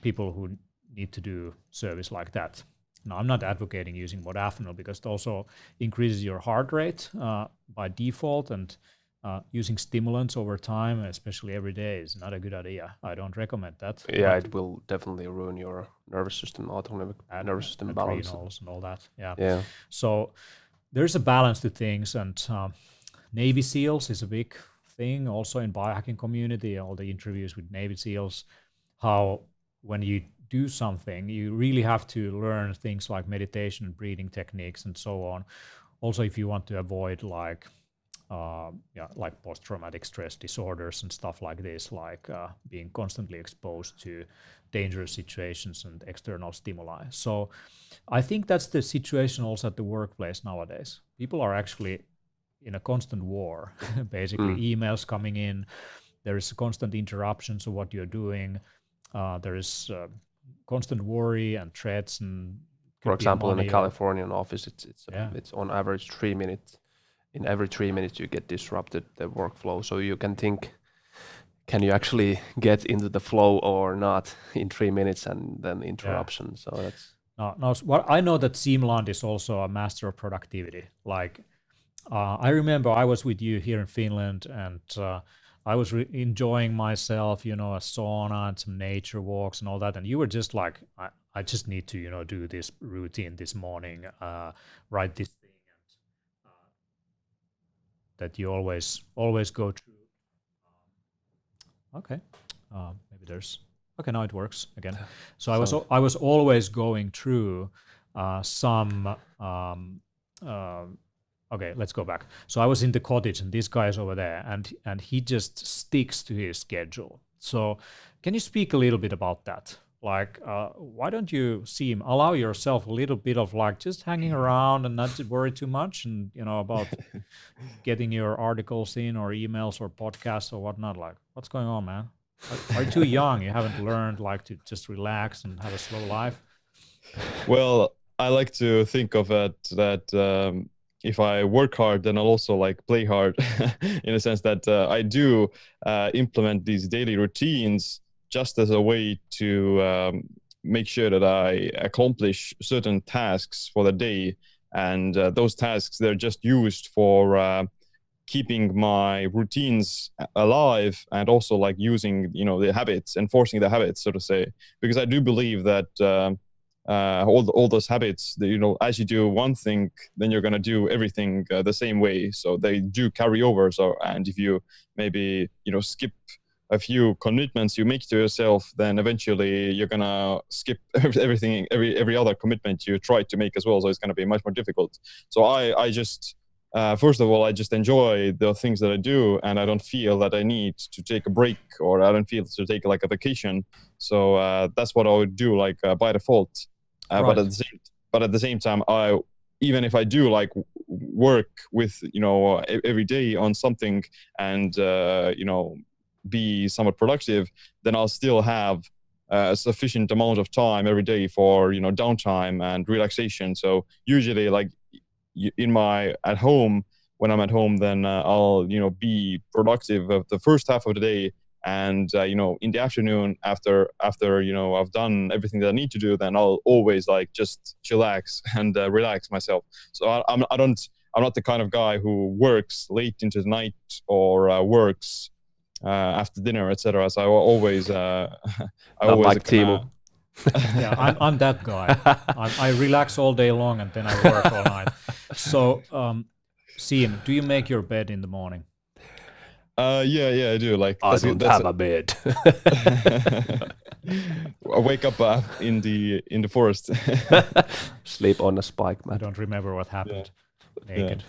people who need to do service like that. Now, I'm not advocating using modafinil because it also increases your heart rate by default, and using stimulants over time, especially every day, is not a good idea. I don't recommend that. Yeah, it will definitely ruin your nervous system, autonomic nervous system balance. Adrenals and all that. Yeah. So there's a balance to things, and Navy SEALs is a big thing also in biohacking community. All the interviews with Navy SEALs, how when you do something, you really have to learn things like meditation and breathing techniques and so on. Also, if you want to avoid like post-traumatic stress disorders and stuff like this, like being constantly exposed to dangerous situations and external stimuli. So I think that's the situation also at the workplace nowadays. People are actually in a constant war, basically emails coming in, there is constant interruptions of what you're doing, there is constant worry and threats. And for example, in a Californian office, it's on average 3 minutes. In every 3 minutes, you get disrupted the workflow. So you can think, can you actually get into the flow or not in 3 minutes, and then interruption. Yeah. So that's no. What I know that Siimland is also a master of productivity. Like I remember I was with you here in Finland, and I was enjoying myself, a sauna and some nature walks and all that. And you were just like, I just need to, do this routine this morning, write this thing, and that you always go through. Okay, maybe there's. Okay, now it works again. So I was always going through some. Okay, let's go back. So I was in the cottage, and this guy is over there, and he just sticks to his schedule. So can you speak a little bit about that? Like, why don't you allow yourself a little bit of like just hanging around and not to worry too much, and about getting your articles in or emails or podcasts or whatnot? Like, what's going on, man? Are you too young? You haven't learned like to just relax and have a slow life? Well, I like to think of it that if I work hard, then I'll also like play hard in a sense that I do implement these daily routines just as a way to make sure that I accomplish certain tasks for the day. And those tasks, they're just used for keeping my routines alive, and also like using, the habits, enforcing the habits, so to say, because I do believe that all those habits, as you do one thing, then you're going to do everything the same way. So they do carry over. So, and if you maybe, skip a few commitments you make to yourself, then eventually you're going to skip everything, every other commitment you try to make as well. So it's going to be much more difficult. So I just, first of all, I just enjoy the things that I do, and I don't feel that I need to take a break, or I don't feel to take like a vacation. So that's what I would do, like by default. Right. But at the same time, even if I do like work with, every day on something, and, be somewhat productive, then I'll still have a sufficient amount of time every day for, downtime and relaxation. So usually like at home, when I'm at home, then I'll, be productive of the first half of the day. And, in the afternoon, after, I've done everything that I need to do, then I'll always like just chillax and relax myself. So I'm not the kind of guy who works late into the night, or works after dinner, etc. So I always, like Teemu. Yeah, I'm that guy. I relax all day long, and then I work all night. So, Siim, do you make your bed in the morning? Yeah, I do. Like, I don't have a bed. I wake up in the forest. Sleep on a spike, man. I don't remember what happened. Yeah. Naked. Yeah.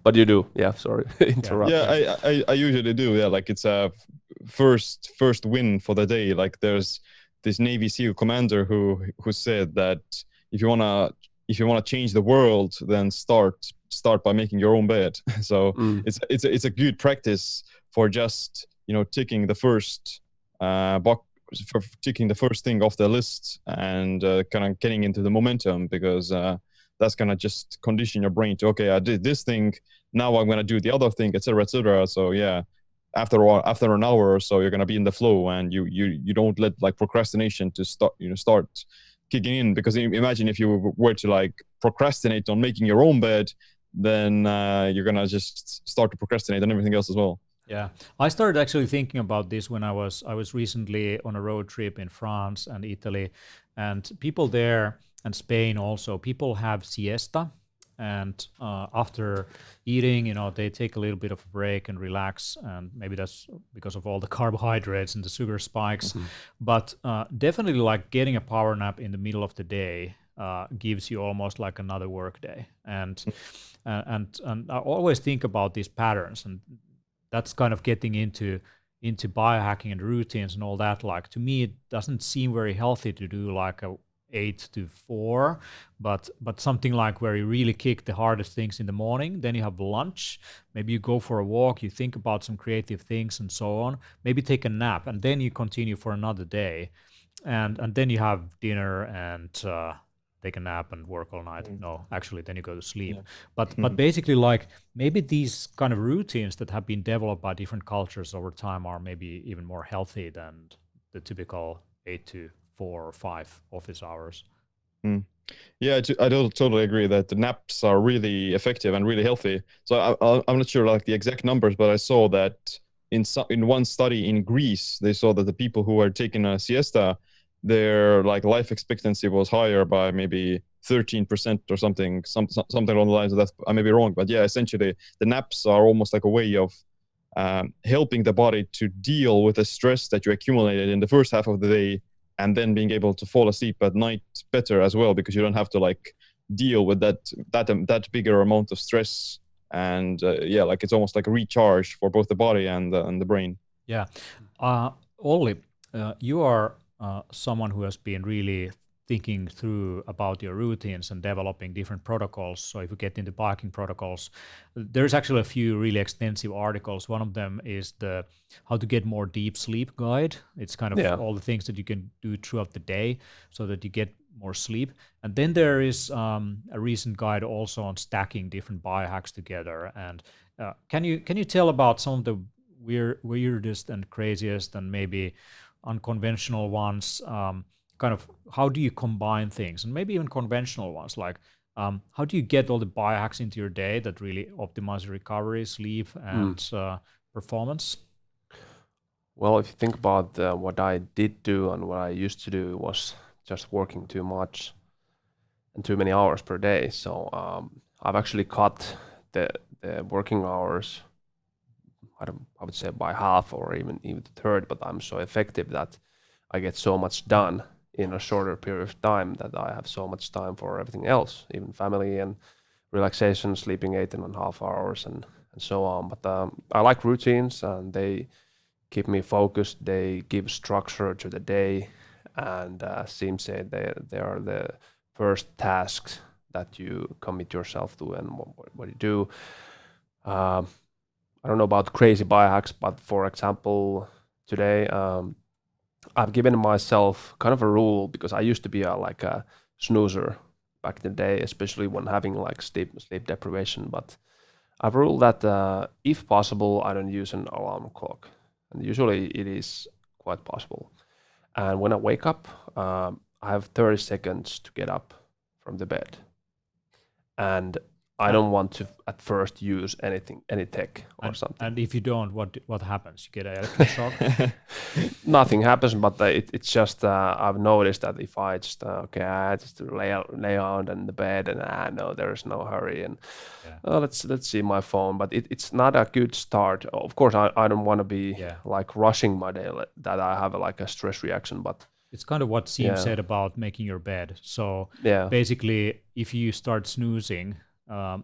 But you do, yeah. Sorry, interrupt. Yeah, I usually do. Yeah, like it's a first win for the day. Like there's this Navy SEAL commander who said that if you wanna change the world, then start by making your own bed. So it's a good practice for just ticking the first box, for ticking the first thing off the list, and kind of getting into the momentum, because that's gonna just condition your brain to, okay, I did this thing, now I'm gonna do the other thing, etc., etc. So yeah, after an hour or so, you're gonna be in the flow, and you don't let like procrastination to start kicking in. Because imagine if you were to like procrastinate on making your own bed, then you're gonna just start to procrastinate on everything else as well. Yeah, I started actually thinking about this when I was recently on a road trip in France and Italy, and people there, and Spain also, people have siesta, and after eating, they take a little bit of a break and relax, and maybe that's because of all the carbohydrates and the sugar spikes. But definitely, like getting a power nap in the middle of the day gives you almost like another work day, and I always think about these patterns, and that's kind of getting into biohacking and routines and all that. Like, to me, it doesn't seem very healthy to do like a 8 to 4, but something like where you really kick the hardest things in the morning, then you have lunch, maybe you go for a walk, you think about some creative things and so on, maybe take a nap, and then you continue for another day, and then you have dinner and take a nap and work all night. No, actually, then you go to sleep. Yeah. But basically, like, maybe these kind of routines that have been developed by different cultures over time are maybe even more healthy than the typical 8 to 4 or 5 office hours. Yeah, I totally agree that the naps are really effective and really healthy. So I'm not sure like the exact numbers, but I saw that in one study in Greece, they saw that the people who were taking a siesta, their like life expectancy was higher by maybe 13% or something along the lines of that. I may be wrong, but yeah, essentially the naps are almost like a way of helping the body to deal with the stress that you accumulated in the first half of the day, and then being able to fall asleep at night better as well, because you don't have to like deal with that bigger amount of stress. And yeah, like it's almost like a recharge for both the body and the brain. Yeah. Olli, you are someone who has been really thinking through about your routines and developing different protocols. So if you get into biohacking protocols, there's actually a few really extensive articles. One of them is the How to Get More Deep Sleep guide. It's kind of all the things that you can do throughout the day so that you get more sleep. And then there is a recent guide also on stacking different biohacks together. And can you tell about some of the weirdest and craziest and maybe unconventional ones? Kind of how do you combine things, and maybe even conventional ones, like how do you get all the biohacks into your day that really optimize recovery, sleep, and performance? Well, if you think about what I did do and what I used to do, was just working too much and too many hours per day. So I've actually cut the working hours, I would say by half or even a third, but I'm so effective that I get so much done in a shorter period of time that I have so much time for everything else, even family and relaxation, sleeping 8.5 hours and so on. But I like routines, and they keep me focused. They give structure to the day, and Sim said they are the first tasks that you commit yourself to and what you do. I don't know about crazy biohacks, but for example, today I've given myself kind of a rule, because I used to be like a snoozer back in the day, especially when having like sleep deprivation. But I've ruled that if possible, I don't use an alarm clock, and usually it is quite possible. And when I wake up, I have 30 seconds to get up from the bed, and I don't want to at first use any tech or something. And if you don't, what happens? You get an electric shock? Nothing happens, but it's just I've noticed that if I just I just lay out in the bed and no, there's no hurry, and let's see my phone. But it's not a good start. Of course, I don't want to be like rushing my day that I have like a stress reaction, but. It's kind of what Siim said about making your bed. So basically, if you start snoozing,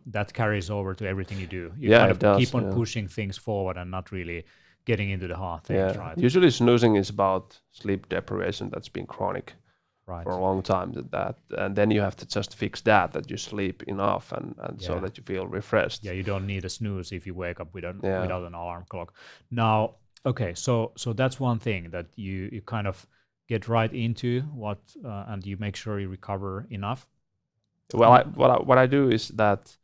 that carries over to everything you do. You Yeah, kind it of does, keep on yeah. pushing things forward and not really getting into the hard things, right? Usually snoozing is about sleep deprivation that's been chronic Right. for a long time. And then you have to just fix that you sleep enough and so Yeah. that you feel refreshed. Yeah, you don't need a snooze if you wake up without an alarm clock. Now, okay, so that's one thing that you kind of get right into what and you make sure you recover enough. Well, what I do is that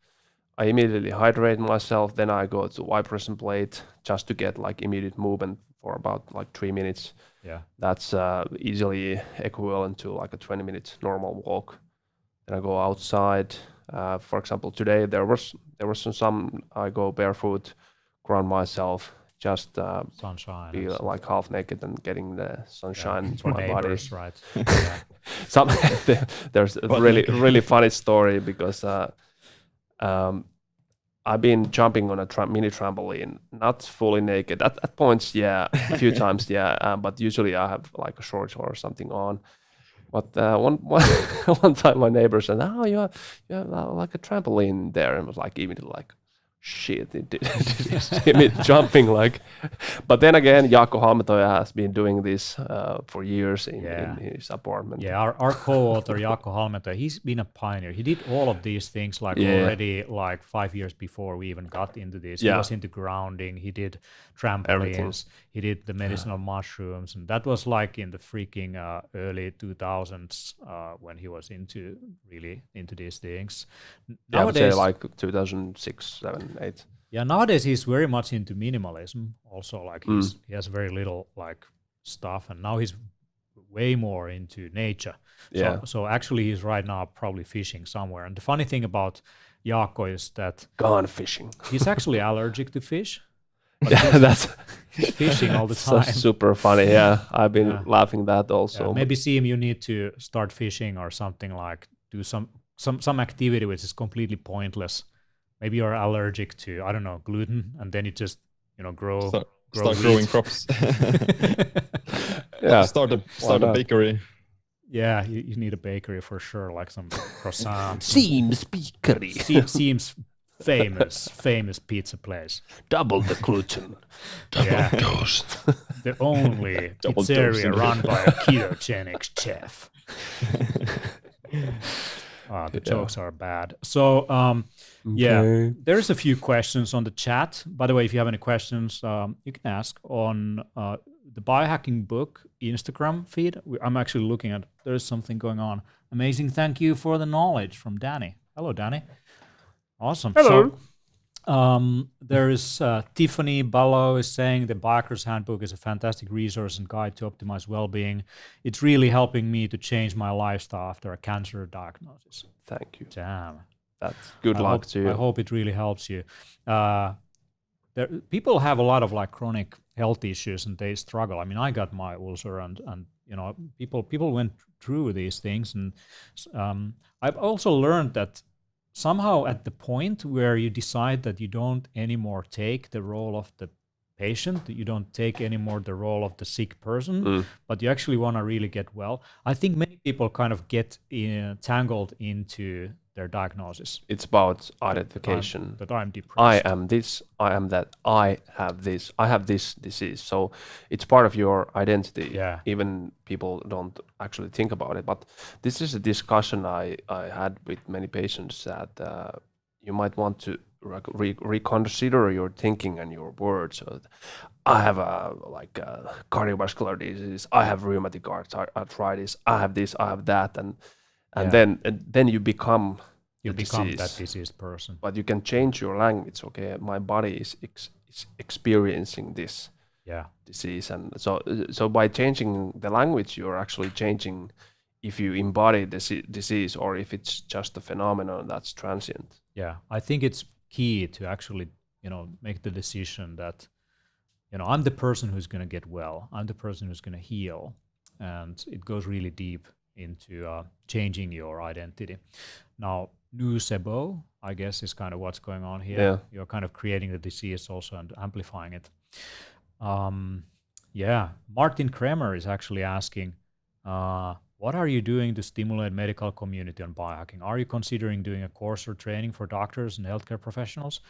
I immediately hydrate myself, then I go to vibration plate just to get like immediate movement for about like 3 minutes. Yeah. That's easily equivalent to like a 20-minute normal walk. Then I go outside. For example, today there was some. I go barefoot, ground myself, just sunshine, be like half naked and getting the sunshine into my neighbors, body. Right. Yeah. There's a really funny story because I've been jumping on a mini trampoline, not fully naked. At points, yeah, a few times, yeah, but usually I have like a shorts or something on. But one time my neighbor said, "Oh, you have like a trampoline there," and was like even like, shit, it did me jumping like. But then again, Jaakko Halmetoja has been doing this for years in his apartment. Yeah, our co-author Jaakko Halmetoja, he's been a pioneer. He did all of these things already like 5 years before we even got into this. He was into grounding. He did trampolines. Everything. He did the medicinal mushrooms, and that was like in the freaking early 2000s when he was really into these things. I would say like 2006, 7, 8. Yeah, nowadays he's very much into minimalism. Also, like he has very little like stuff, and now he's way more into nature. So actually, he's right now probably fishing somewhere. And the funny thing about Jaakko is that gone fishing. He's actually allergic to fish. That's he's fishing all the time. So super funny. Yeah, I've been laughing that also. Yeah, maybe Siim, you need to start fishing or something, like do some activity which is completely pointless. Maybe you're allergic to, I don't know, gluten, and then you just grow. Start growing crops. Yeah, start a bakery. Yeah, you need a bakery for sure, like some croissants. Siim's Bakery. Siim's famous pizza place. Double the gluten. Double dose. The only pizzeria run by a ketogenic chef. The jokes are bad. So, there's a few questions on the chat. By the way, if you have any questions, you can ask on the Biohacking Book Instagram feed. I'm actually looking at, there's something going on. Amazing. Thank you for the knowledge from Danny. Hello, Danny. Awesome. Hello. So, there is Tiffany Ballo is saying the Biohacker's Handbook is a fantastic resource and guide to optimize well-being. It's really helping me to change my lifestyle after a cancer diagnosis. Thank you. Damn. That's good luck to you. I hope it really helps you. People have a lot of like chronic health issues and they struggle. I mean, I got my ulcer and people went through these things, and I've also learned that somehow at the point where you decide that you don't anymore take the role of the patient, you don't take anymore the role of the sick person, but you actually want to really get well. I think many people kind of get tangled into their diagnosis. It's about identification. That I'm depressed. I am this, I am that, I have this disease. So it's part of your identity. Yeah. Even people don't actually think about it. But this is a discussion I had with many patients that you might want to reconsider your thinking and your words. So I have a cardiovascular disease, I have rheumatic arthritis, I have this, I have that, and then you become that diseased person. But you can change your language. Okay, my body is experiencing this disease, and so by changing the language, you're actually changing if you embody the disease or if it's just a phenomenon that's transient. Yeah, I think it's key to actually make the decision that I'm the person who's going to get well. I'm the person who's going to heal, and it goes really deep into changing your identity. Now, nocebo, I guess, is kind of what's going on here. Yeah. You're kind of creating the disease also and amplifying it. Martin Kremer is actually asking, what are you doing to stimulate medical community on biohacking? Are you considering doing a course or training for doctors and healthcare professionals?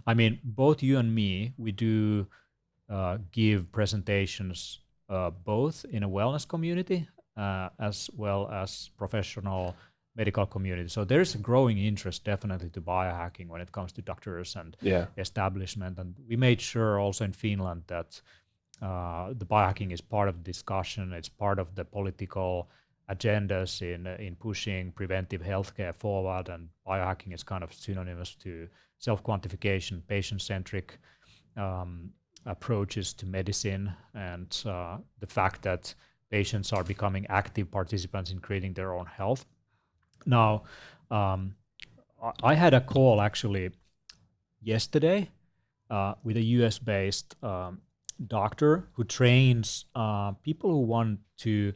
I mean, both you and me, we do give presentations both in a wellness community as well as professional medical community. So there's a growing interest definitely to biohacking when it comes to doctors and establishment. And we made sure also in Finland that the biohacking is part of the discussion. It's part of the political agendas in pushing preventive healthcare forward. And biohacking is kind of synonymous to self-quantification, patient-centric approaches to medicine, and the fact that patients are becoming active participants in creating their own health. Now, I had a call actually yesterday with a US-based doctor who trains people who want to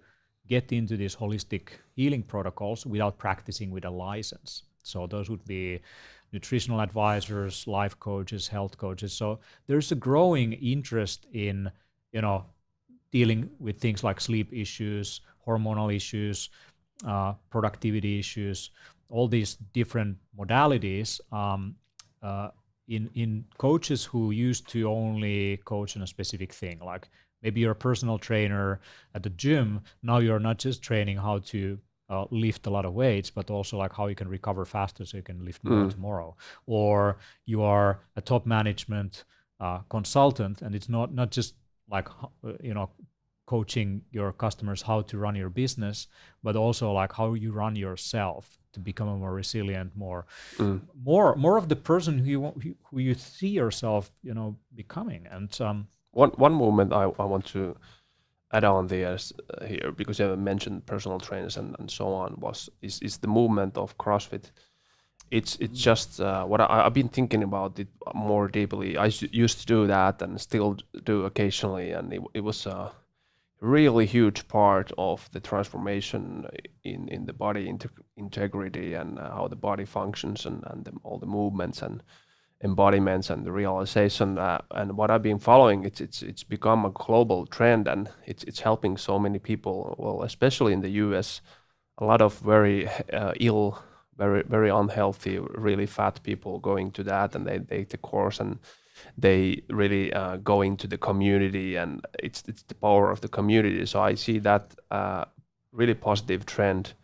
get into these holistic healing protocols without practicing with a license. So those would be nutritional advisors, life coaches, health coaches. So there's a growing interest in, dealing with things like sleep issues, hormonal issues, productivity issues, all these different modalities in coaches who used to only coach on a specific thing. Like maybe you're a personal trainer at the gym. Now you're not just training how to lift a lot of weights, but also like how you can recover faster so you can lift more tomorrow. Or you are a top management consultant, and it's not just like coaching your customers how to run your business, but also like how you run yourself to become a more resilient, more of the person who you see yourself becoming. And one movement I want to add on there because you mentioned personal trainers and so on is the movement of CrossFit. It's just what I've been thinking about it more deeply. I used to do that and still do occasionally, and it was a really huge part of the transformation in the body integrity and how the body functions and all the movements and embodiments and the realization. And what I've been following, it's become a global trend, and it's helping so many people. Well, especially in the US, a lot of very ill, very very unhealthy, really fat people going to that, and they take the course and they really go into the community, and it's the power of the community. So I see that really positive trend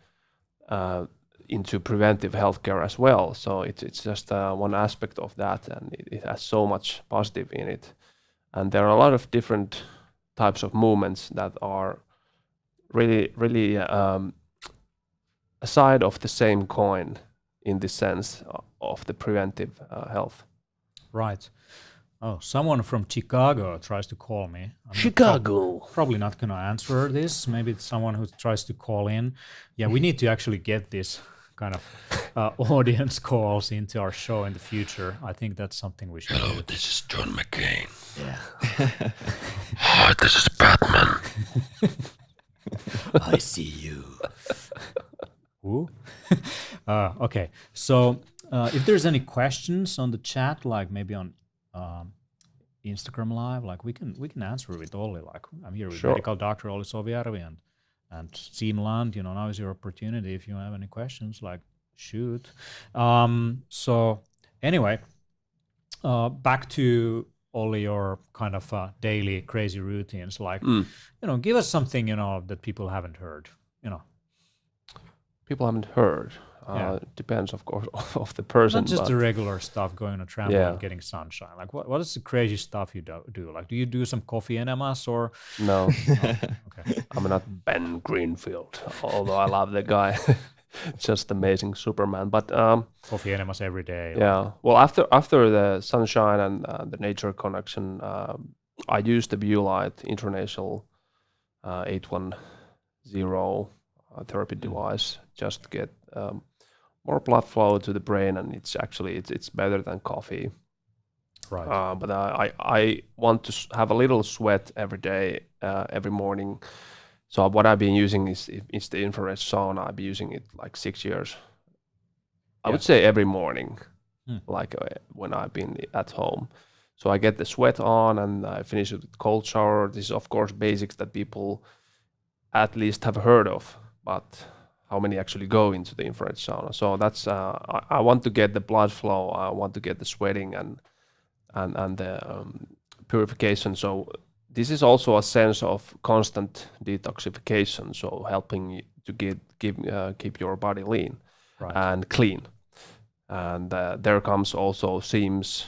into preventive healthcare as well. So it's just one aspect of that, and it has so much positive in it. And there are a lot of different types of movements that are really a side of the same coin in the sense of the preventive health. Right. Oh, someone from Chicago tries to call me. Chicago. Probably not going to answer this. Maybe it's someone who tries to call in. Yeah, we need to actually get this kind of audience calls into our show in the future. I think that's something we should do. Hello, this is John McCain. Yeah. Hi, this is Batman. I see you. Who? Okay, so if there's any questions on the chat, like maybe on Instagram Live, like we can answer with Olli. Like I'm here with medical doctor Olli Sovijärvi and Siim Land. Now is your opportunity. If you have any questions, like shoot. So anyway, back to Olli, your kind of daily crazy routines. Like give us something that people haven't heard. People haven't heard. Depends, of course, of the person. Not just the regular stuff, going on a trampoline and getting sunshine. Like, what is the crazy stuff you do? Like, do you do some coffee enemas or? No. Okay. I'm not Ben Greenfield, although I love the guy. Just amazing Superman. But coffee enemas every day. Yeah. Well, after the sunshine and the nature connection, I use the Viewlight International 810 therapy device just to get more blood flow to the brain, and it's better than coffee. Right. But I want to have a little sweat every day, every morning. So what I've been using is the infrared sauna. I've been using it like 6 years. I would say every morning, like when I've been at home. So I get the sweat on and I finish it with cold shower. This is of course basics that people at least have heard of. but how many actually go into the infrared sauna? So that's I want to get the blood flow. I want to get the sweating and the purification. So this is also a sense of constant detoxification. So helping to keep your body lean and clean. And there comes also seems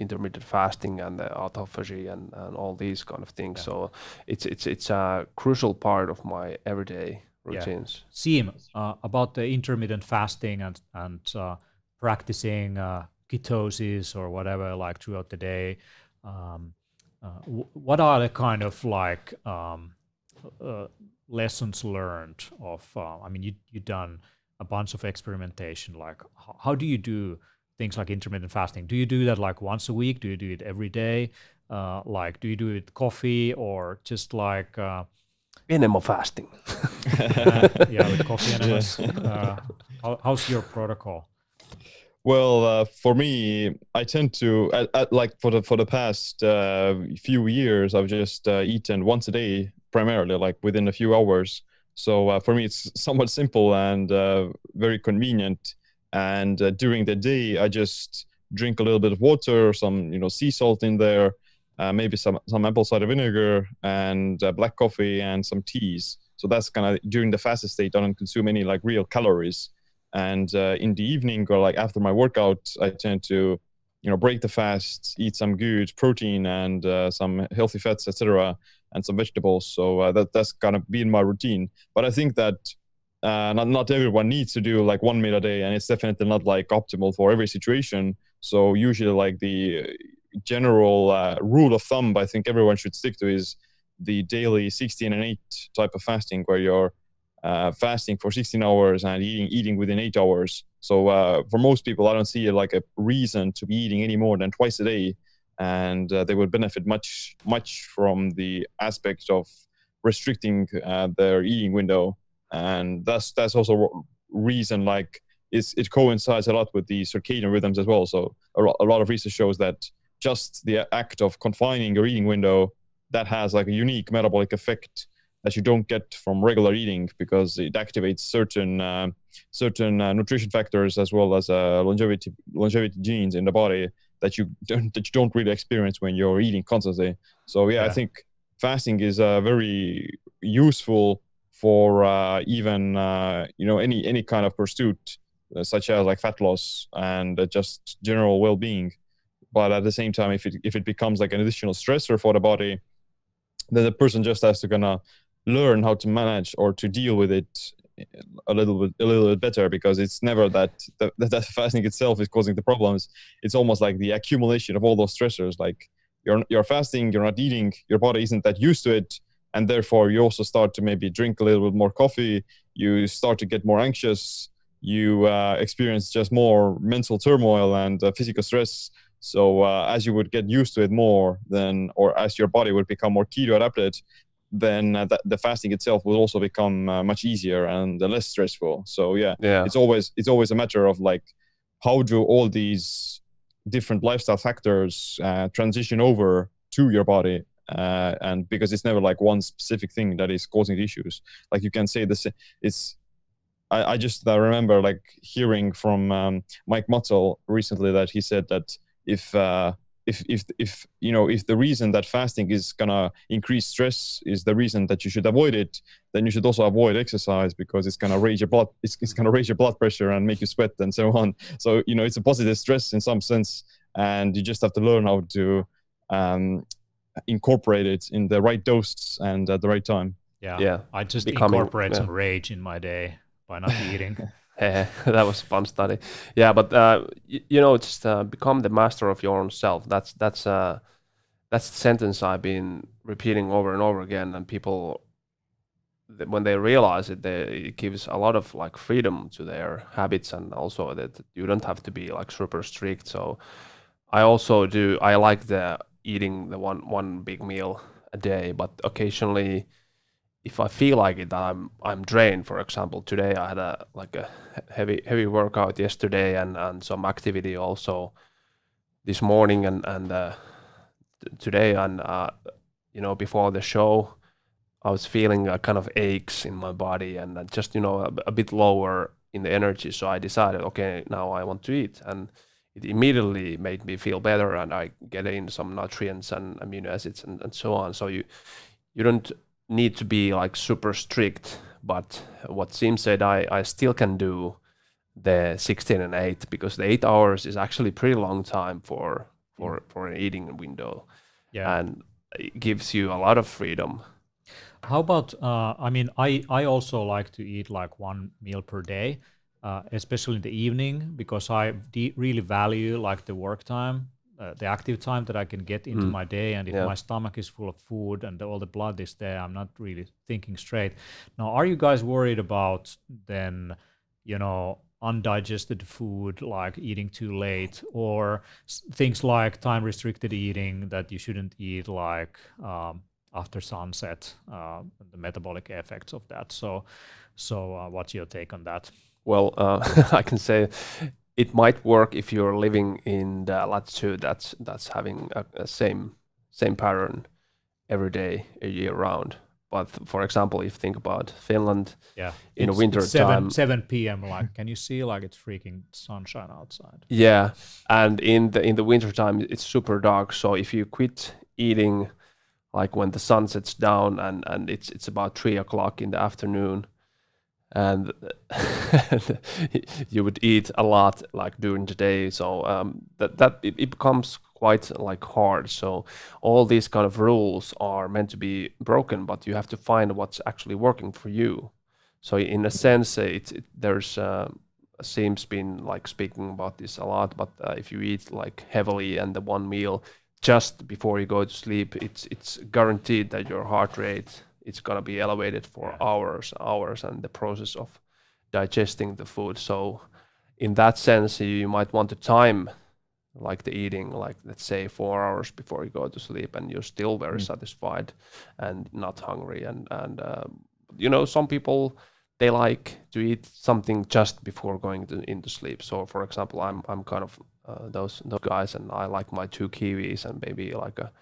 intermittent fasting and the autophagy and all these kind of things. Yeah. So it's a crucial part of my everyday routines. Seem about the intermittent fasting and practicing ketosis or whatever, like throughout the day. What are the kind of like lessons learned of? I mean, you've done a bunch of experimentation. Like, how do you do things like intermittent fasting? Do you do that like once a week? Do you do it every day? Like, do you do it with coffee or just like enema fasting? With coffee enemas. How's your protocol? Well, for me, I tend to like for the past few years, I've just eaten once a day, primarily, like within a few hours. So for me, it's somewhat simple and very convenient. And during the day, I just drink a little bit of water, some sea salt in there, maybe some apple cider vinegar, and black coffee and some teas. So that's kind of during the fasted state. I don't consume any like real calories. And in the evening or like after my workout, I tend to, break the fast, eat some good protein and some healthy fats, etc., and some vegetables. So that's gonna be in my routine. But I think that not everyone needs to do like 1 meal a day, and it's definitely not like optimal for every situation. So usually, like the general rule of thumb, I think everyone should stick to is the daily 16 and 8 type of fasting, where you're fasting for 16 hours and eating within 8 hours. So for most people, I don't see like a reason to be eating any more than twice a day, and they would benefit much from the aspect of restricting their eating window. And that's also reason like it coincides a lot with the circadian rhythms as well. So a lot of research shows that just the act of confining your eating window, that has like a unique metabolic effect that you don't get from regular eating, because it activates certain nutrition factors as well as longevity genes in the body that you don't really experience when you're eating constantly. So I think fasting is very useful for even any kind of pursuit, such as like fat loss and just general well-being. But at the same time, if it becomes like an additional stressor for the body, then the person just has to gonna learn how to manage or to deal with it a little bit better, because it's never that fasting itself is causing the problems. It's almost like the accumulation of all those stressors. Like you're fasting, you're not eating, your body isn't that used to it, and therefore you also start to maybe drink a little bit more coffee. You start to get more anxious. You experience just more mental turmoil and physical stress. So as you would get used to it more, or as your body would become more keto adapted, then the fasting itself will also become much easier and less stressful. So it's always a matter of like, how do all these different lifestyle factors transition over to your body, and because it's never like one specific thing that is causing the issues. Like you can say this, I just remember like hearing from Mike Mutzel recently that he said that if the reason that fasting is gonna increase stress is the reason that you should avoid it, then you should also avoid exercise, because it's gonna raise your blood pressure and make you sweat and so on. So it's a positive stress in some sense, and you just have to learn how to incorporate it in the right dose and at the right time. I just incorporate some rage in my day by not eating. That was a fun study. But just become the master of your own self. That's the sentence I've been repeating over and over again, and people, when they realize it, it gives a lot of like freedom to their habits, and also that you don't have to be like super strict. So I like the eating the one big meal a day, but occasionally, if I feel like it, I'm drained. For example, today I had a heavy workout yesterday and some activity also this morning and today, and before the show I was feeling kind of aches in my body and just a bit lower in the energy. So I decided, okay, now I want to eat, and it immediately made me feel better, and I get in some nutrients and amino acids and so on. So you don't need to be like super strict, but what Sim said, I still can do the 16 and 8, because the 8 hours is actually pretty long time for an eating window, and it gives you a lot of freedom. How about I also like to eat like one meal per day, especially in the evening, because I really value like the work time, the active time that I can get into my day. And if my stomach is full of food and all the blood is there, I'm not really thinking straight. Now, are you guys worried about then, undigested food, like eating too late, or things like time restricted eating that you shouldn't eat like after sunset, the metabolic effects of that? So what's your take on that? Well, I can say it might work if you're living in the latitude that's having a same pattern every day, a year round. But for example, if you think about Finland, in the winter time, 7 p.m. like, can you see like it's freaking sunshine outside? Yeah, and in the winter time it's super dark. So if you quit eating like when the sun sets down and it's about 3 o'clock in the afternoon, and you would eat a lot like during the day, so that it becomes quite like hard. So all these kind of rules are meant to be broken, but you have to find what's actually working for you. So in a sense, there's Sim's been like speaking about this a lot, but if you eat like heavily and the one meal just before you go to sleep, it's guaranteed that your heart rate, it's gonna be elevated for hours, and the process of digesting the food. So in that sense, you might want to time like the eating, like let's say 4 hours before you go to sleep, and you're still very satisfied and not hungry. And some people, they like to eat something just before going into sleep. So for example, I'm kind of those guys, and I like my 2 kiwis and maybe like a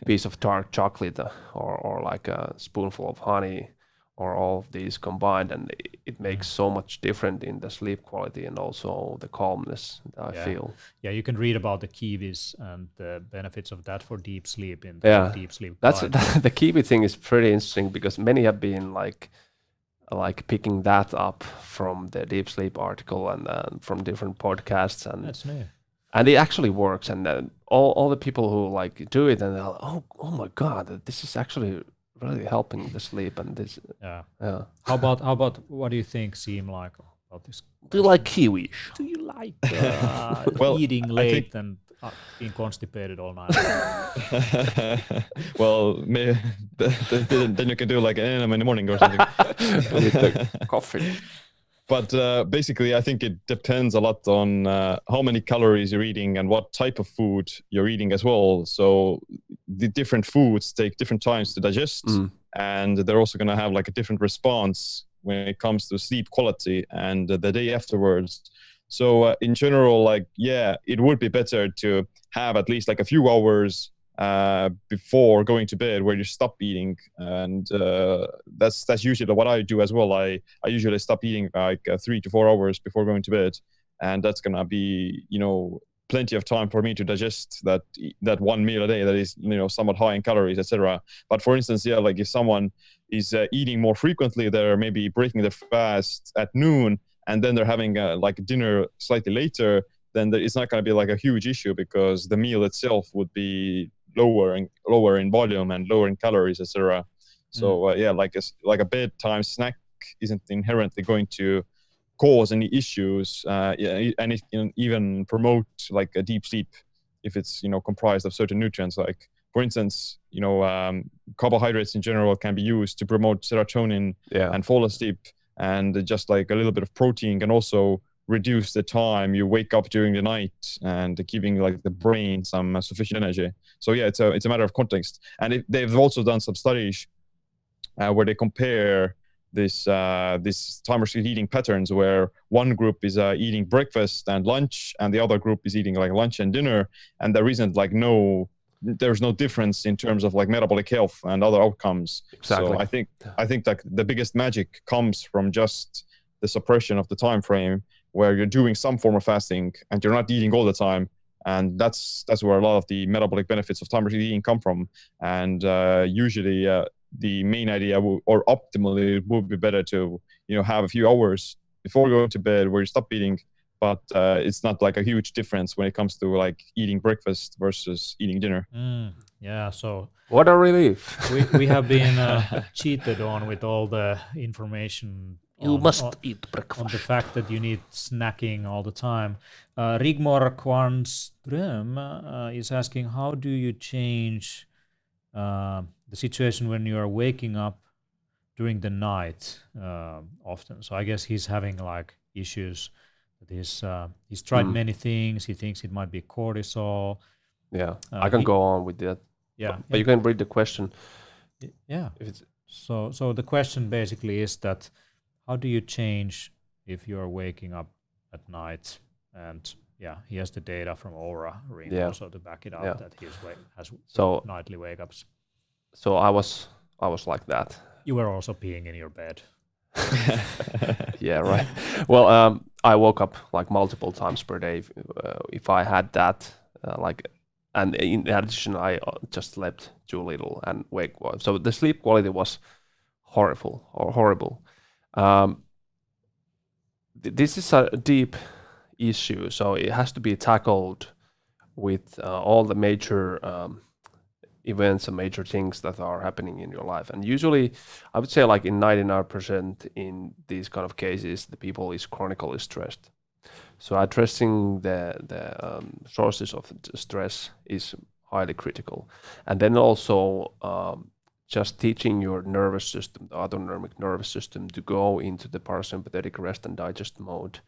piece of dark chocolate or like a spoonful of honey, or all of these combined, and it makes so much different in the sleep quality and also the calmness that I feel. Yeah, you can read about the kiwis and the benefits of that for deep sleep in the Deep Sleep Guide. The kiwi thing is pretty interesting, because many have been like picking that up from the Deep Sleep article and from different podcasts, and that's new. And it actually works, and all the people who like do it, and they're like, oh my god, this is actually really helping the sleep. And this How about what do you think seem like about this? Do you like kiwis? Do you like eating late and being constipated all night? Well, then you can do like an enema in the morning or something with the coffee. But basically, I think it depends a lot on how many calories you're eating and what type of food you're eating as well. So the different foods take different times to digest, and they're also going to have like a different response when it comes to sleep quality and the day afterwards. So in general, like, it would be better to have at least like a few hours before going to bed where you stop eating, and that's usually what I do as well. I usually stop eating like 3 to 4 hours before going to bed, and that's gonna be plenty of time for me to digest that one meal a day that is somewhat high in calories, etc. But for instance, like if someone is eating more frequently, they're maybe breaking their fast at noon and then they're having like dinner slightly later, then it's not going to be like a huge issue, because the meal itself would be lower in volume and lower in calories, etc. So like a bedtime snack isn't inherently going to cause any issues, and it can even promote like a deep sleep if it's comprised of certain nutrients. Like for instance, carbohydrates in general can be used to promote serotonin and fall asleep, and just like a little bit of protein can also reduce the time you wake up during the night and giving like the brain some sufficient energy. So it's a matter of context. And they've also done some studies where they compare this time restricted eating patterns, where one group is eating breakfast and lunch and the other group is eating like lunch and dinner, and there isn't like no there's no difference in terms of like metabolic health and other outcomes. Exactly. So I think like the biggest magic comes from just the suppression of the time frame, where you're doing some form of fasting and you're not eating all the time. And that's where a lot of the metabolic benefits of time-restricted eating come from. And usually the main idea or optimally it would be better to have a few hours before going to bed where you stop eating, but it's not like a huge difference when it comes to like eating breakfast versus eating dinner. Yeah, so what a relief. we have been cheated on with all the information. You must eat breakfast. On the fact that you need snacking all the time. Rigmor Kvarnström is asking, how do you change the situation when you are waking up during the night often? So I guess he's having like issues. He's tried many things. He thinks it might be cortisol. Yeah, I can go on with that. Yeah, but you can read the question. Yeah. If it's so the question basically is that how do you change if you are waking up at night? And yeah, he has the data from Oura Ring also to back it up that he has nightly wake-ups. So I was like that. You were also peeing in your bed. Yeah, right. Well, I woke up like multiple times per day. If I had that, and in addition, I just slept too little and so the sleep quality was horrible. This is a deep issue, so it has to be tackled with all the major events and major things that are happening in your life. And usually, I would say like in 99% in these kind of cases, the people is chronically stressed. So addressing the sources of the stress is highly critical. And then also just teaching your nervous system, the autonomic nervous system, to go into the parasympathetic rest and digest mode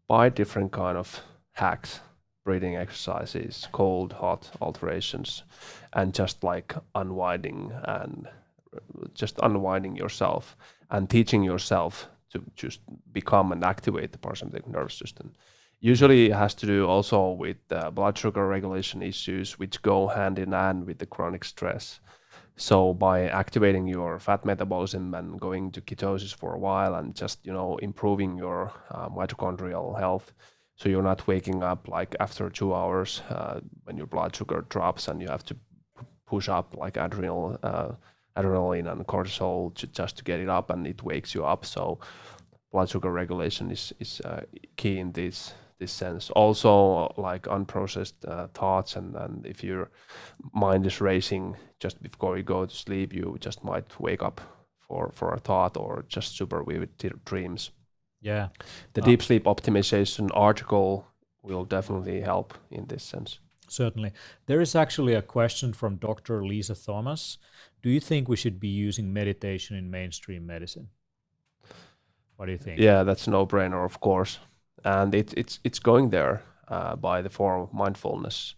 by different kind of hacks, breathing exercises, cold, hot alterations, and just like unwinding yourself and teaching yourself to just become and activate the parasympathetic nervous system. Usually it has to do also with blood sugar regulation issues, which go hand in hand with the chronic stress. So by activating your fat metabolism and going to ketosis for a while and just, improving your mitochondrial health, so you're not waking up like after 2 hours when your blood sugar drops and you have to push up like adrenaline and cortisol just to get it up, and it wakes you up. So blood sugar regulation is key in this sense. Also, like unprocessed thoughts, and if your mind is racing just before you go to sleep, you just might wake up for a thought or just super vivid dreams. Yeah. The deep sleep optimization article will definitely help in this sense. Certainly. There is actually a question from Dr. Lisa Thomas. Do you think we should be using meditation in mainstream medicine? What do you think? Yeah, that's a no-brainer, of course. And it's going there by the form of mindfulness,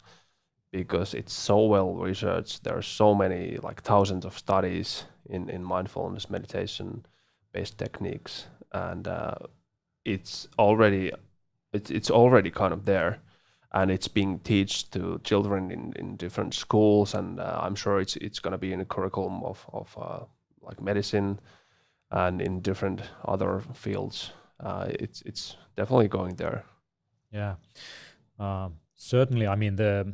because it's so well researched. There are so many, like thousands of studies in mindfulness meditation based techniques, and it's already kind of there, and it's being taught to children in different schools, and I'm sure it's going to be in a curriculum of like medicine and in different other fields. It's definitely going there. Yeah, certainly. I mean, the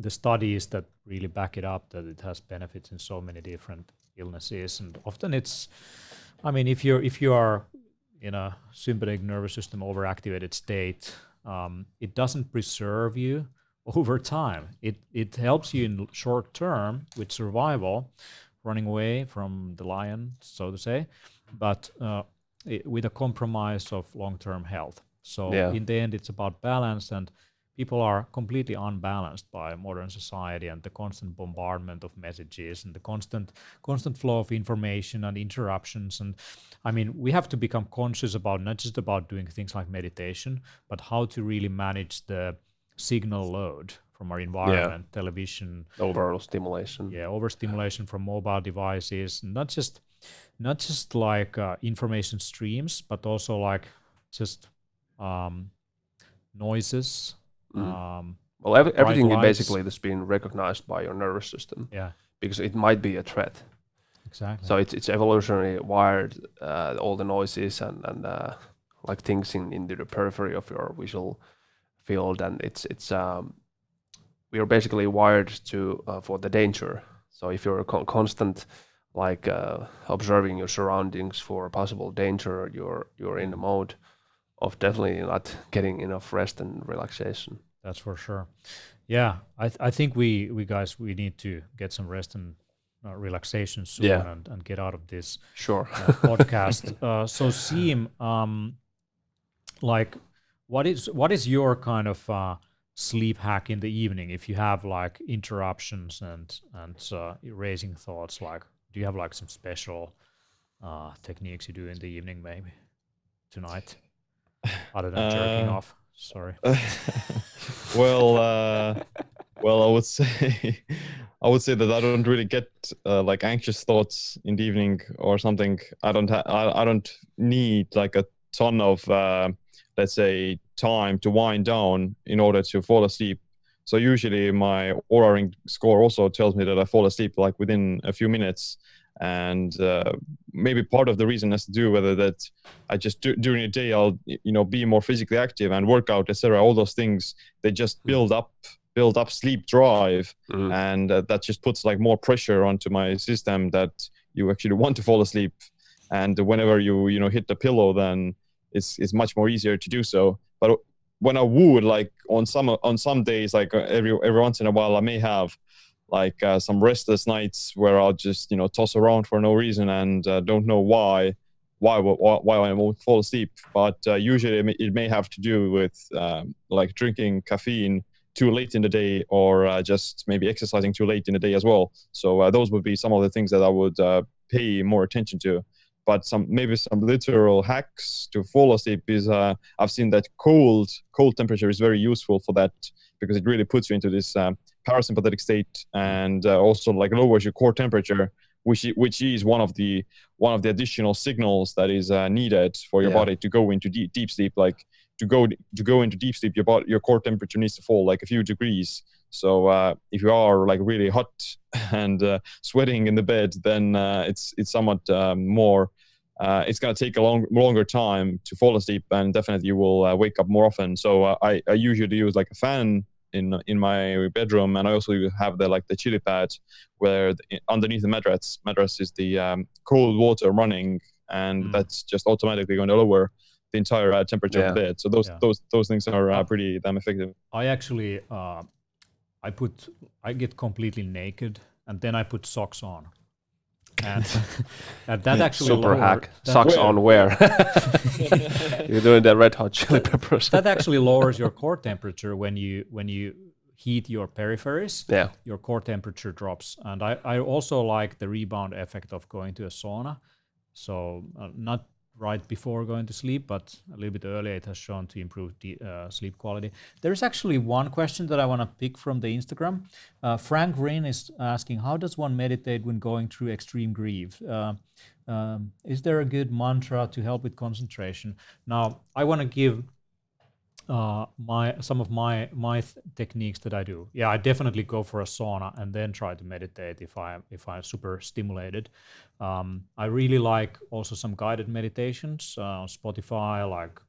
studies that really back it up, that it has benefits in so many different illnesses, and often it's, I mean, if you are in a sympathetic nervous system overactivated state, it doesn't preserve you over time. It helps you in short term with survival, running away from the lion, so to say, but with a compromise of long-term health. So in the end, it's about balance, and people are completely unbalanced by modern society and the constant bombardment of messages and the constant flow of information and interruptions. And I mean, we have to become conscious about not just about doing things like meditation, but how to really manage the signal load from our environment, television, overstimulation. Yeah, overstimulation from mobile devices, not just like information streams, but also like just noises, Well, everything basically has been recognized by your nervous system. Yeah. Because it basically has been recognized by your nervous system. Yeah. Because it might be a threat. Exactly. So it's evolutionary wired, all the noises and like things into the periphery of your visual field, and it's we are basically wired to for the danger. So if you're constant like observing your surroundings for possible danger, you're in the mode of definitely not getting enough rest and relaxation. That's for sure. Yeah, I think we guys we need to get some rest and relaxation soon and get out of this podcast. So Siim, like what is your kind of sleep hack in the evening if you have like interruptions and erasing thoughts? Like, do you have like some special techniques you do in the evening maybe tonight other than jerking off? Sorry. Well, I would say that I don't really get like anxious thoughts in the evening or something. I don't need like a ton of let's say time to wind down in order to fall asleep. So usually my Oura Ring score also tells me that I fall asleep like within a few minutes. And maybe part of the reason has to do with that I just during the day I'll be more physically active and work out, etc. All those things, they just build up sleep drive, and that just puts like more pressure onto my system that you actually want to fall asleep. And whenever you hit the pillow, then it's much more easier to do so. But when I would like on some days, like every once in a while, I may have like some restless nights where I'll just toss around for no reason and don't know why I won't fall asleep. But usually it may have to do with like drinking caffeine too late in the day, or just maybe exercising too late in the day as well. So those would be some of the things that I would pay more attention to. But some literal hacks to fall asleep is I've seen that cold temperature is very useful for that, because it really puts you into this parasympathetic state, and also like lowers your core temperature, which is one of the additional signals that is needed for your body to go into deep sleep. Like to go into deep sleep, your core temperature needs to fall like a few degrees. So if you are like really hot and sweating in the bed, then it's somewhat more. It's going to take a longer time to fall asleep, and definitely you will wake up more often. So I usually use like a fan in my bedroom, and I also have the chili pad where underneath the mattress is the cold water running, and that's just automatically going to lower the entire temperature of the bed. So those things are pretty damn effective. I actually I get completely naked and then I put socks on. And that actually super hack. Socks on where? You're doing the Red Hot Chili Peppers. That actually lowers your core temperature when you heat your peripheries. Yeah, your core temperature drops. And I also like the rebound effect of going to a sauna. So not right before going to sleep, but a little bit earlier, it has shown to improve the sleep quality. There's actually one question that I want to pick from the Instagram. Frank Rin is asking, how does one meditate when going through extreme grief? Is there a good mantra to help with concentration? Now, I want to give some of my techniques that I do. Yeah, I definitely go for a sauna and then try to meditate if I'm super stimulated. I really like also some guided meditations on Spotify, like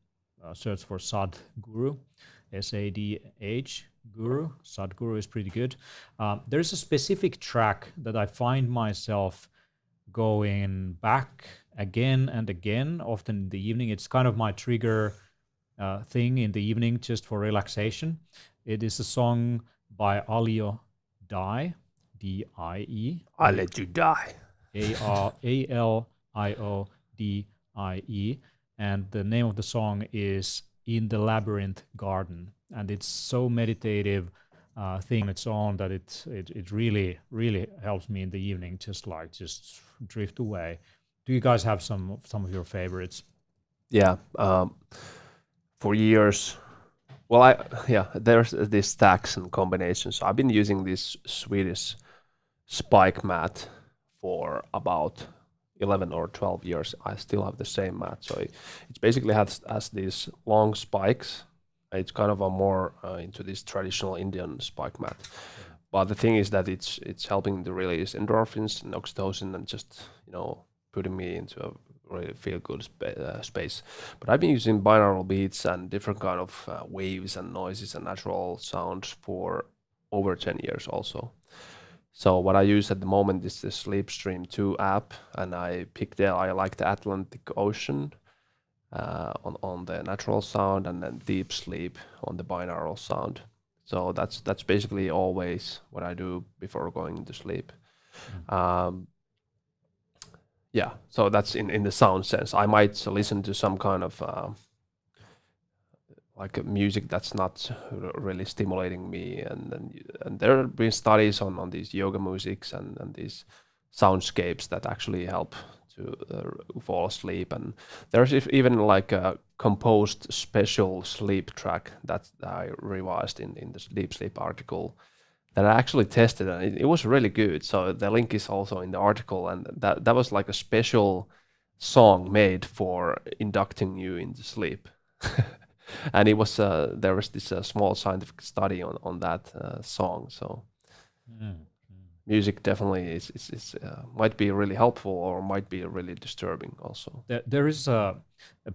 search for Sadhguru, SADH Guru. Sadhguru is pretty good. There's a specific track that I find myself going back again and again, often in the evening. It's kind of my trigger thing in the evening just for relaxation. It is a song by Alio Die, D-I-E. I Let You Die. A-L-I-O-D-I-E. And the name of the song is In the Labyrinth Garden. And it's so meditative thing on its own that it really, really helps me in the evening, just drift away. Do you guys have some of your favorites? Yeah. For years, well, there's these stacks and combinations. I've been using this Swedish spike mat for about 11 or 12 years. I still have the same mat. So it basically has these long spikes, It's kind of a more into this traditional Indian spike mat. But the thing is that it's helping to release endorphins and oxytocin and just putting me into a really feel good space. But I've been using binaural beats and different kind of waves and noises and natural sounds for over 10 years also. So what I use at the moment is the Sleepstream 2 app, and I like the Atlantic Ocean on the natural sound, and then Deep Sleep on the binaural sound. So that's basically always what I do before going to sleep. Yeah, so that's in the sound sense. I might listen to some kind of like a music that's not really stimulating me, and there have been studies on these yoga musics and these soundscapes that actually help to fall asleep. And there's even like a composed special sleep track that I revised in the Deep Sleep article that I actually tested, and it was really good. So the link is also in the article, and that was like a special song made for inducting you into sleep. And it was there was this small scientific study on that song. So music definitely is might be really helpful or might be really disturbing also. There is a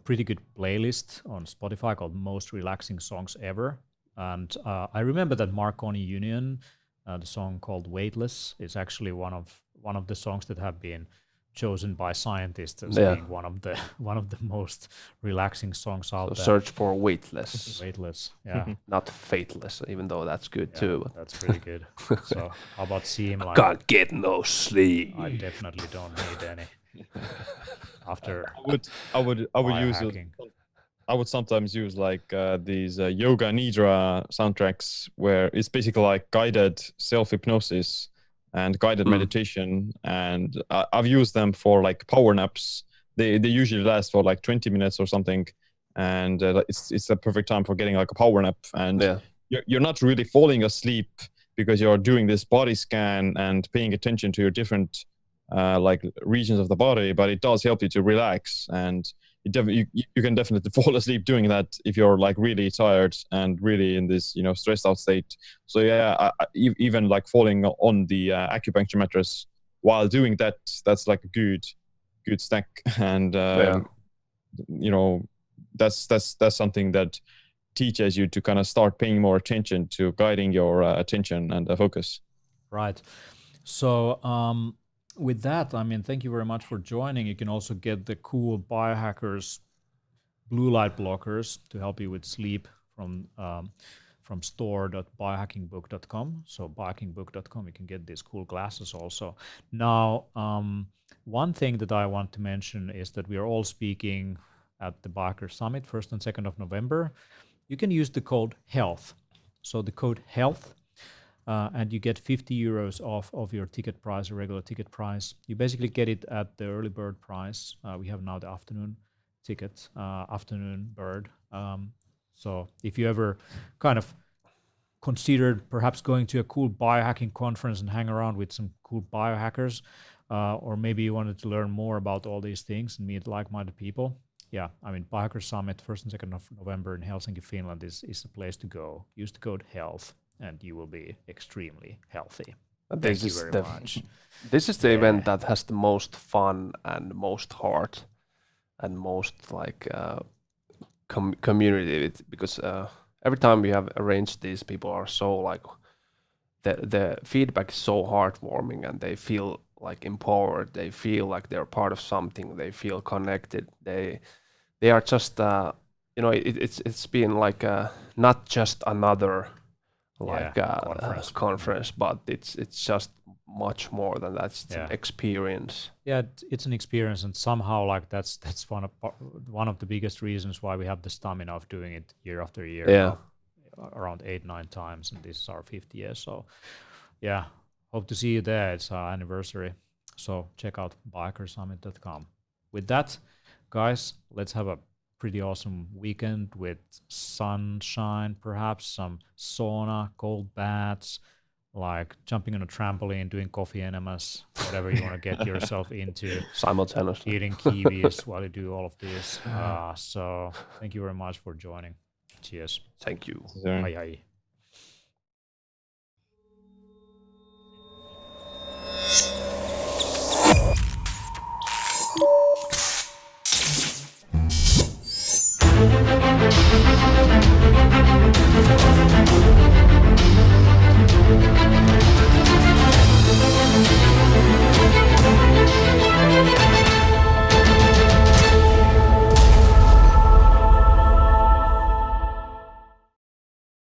pretty good playlist on Spotify called Most Relaxing Songs Ever. And I remember that Marconi Union, the song called Weightless, is actually one of the songs that have been chosen by scientists as being one of the most relaxing songs out there. Search for Weightless. Weightless, yeah. Not Fateless, even though that's good too. But that's pretty good. So how about Seem Like? Can't get no sleep. I definitely don't need any. After I would sometimes use like these yoga nidra soundtracks where it's basically like guided self-hypnosis and guided meditation, and I've used them for like power naps. They usually last for like 20 minutes or something, and it's a perfect time for getting like a power nap. And you're not really falling asleep because you're doing this body scan and paying attention to your different like regions of the body, but it does help you to relax, and you can definitely fall asleep doing that if you're like really tired and really in this stressed out state. So even like falling on the acupuncture mattress while doing that's like a good snack. And that's something that teaches you to kind of start paying more attention to guiding your attention and focus. Right. So with that, I mean, thank you very much for joining. You can also get the cool Biohackers blue light blockers to help you with sleep from store.biohackingbook.com. So biohackingbook.com, you can get these cool glasses also. Now, one thing that I want to mention is that we are all speaking at the Biohacker Summit, 1st and 2nd of November. You can use the code HEALTH. So the code HEALTH. And you get 50 euros off of your ticket price, or regular ticket price. You basically get it at the early bird price. We have now the afternoon ticket, afternoon bird. So if you ever kind of considered perhaps going to a cool biohacking conference and hang around with some cool biohackers, or maybe you wanted to learn more about all these things and meet like-minded people, yeah, I mean, Biohacker Summit, 1st and 2nd of November in Helsinki, Finland is the place to go. Use the code HEALTH. And you will be extremely healthy. Thank you very much. This is the event that has the most fun and most heart and most like community, because every time we have arranged these, people are so like the feedback is so heartwarming, and they feel like empowered. They feel like they're part of something. They feel connected. They are just it's been like not just another conference, but it's just much more than that. It's an experience. Yeah, it's an experience, and somehow like that's one of the biggest reasons why we have the stamina of doing it year after year. Yeah, around 8-9 times, and this is our 5th year. So yeah, hope to see you there. It's our anniversary. So check out biohackersummit.com. With that, guys, let's have a pretty awesome weekend with sunshine, perhaps some sauna, cold baths, like jumping on a trampoline, doing coffee enemas, whatever you want to get yourself into. Simultaneously. Eating kiwis while you do all of this. So thank you very much for joining. Cheers. Thank you. Ai ai.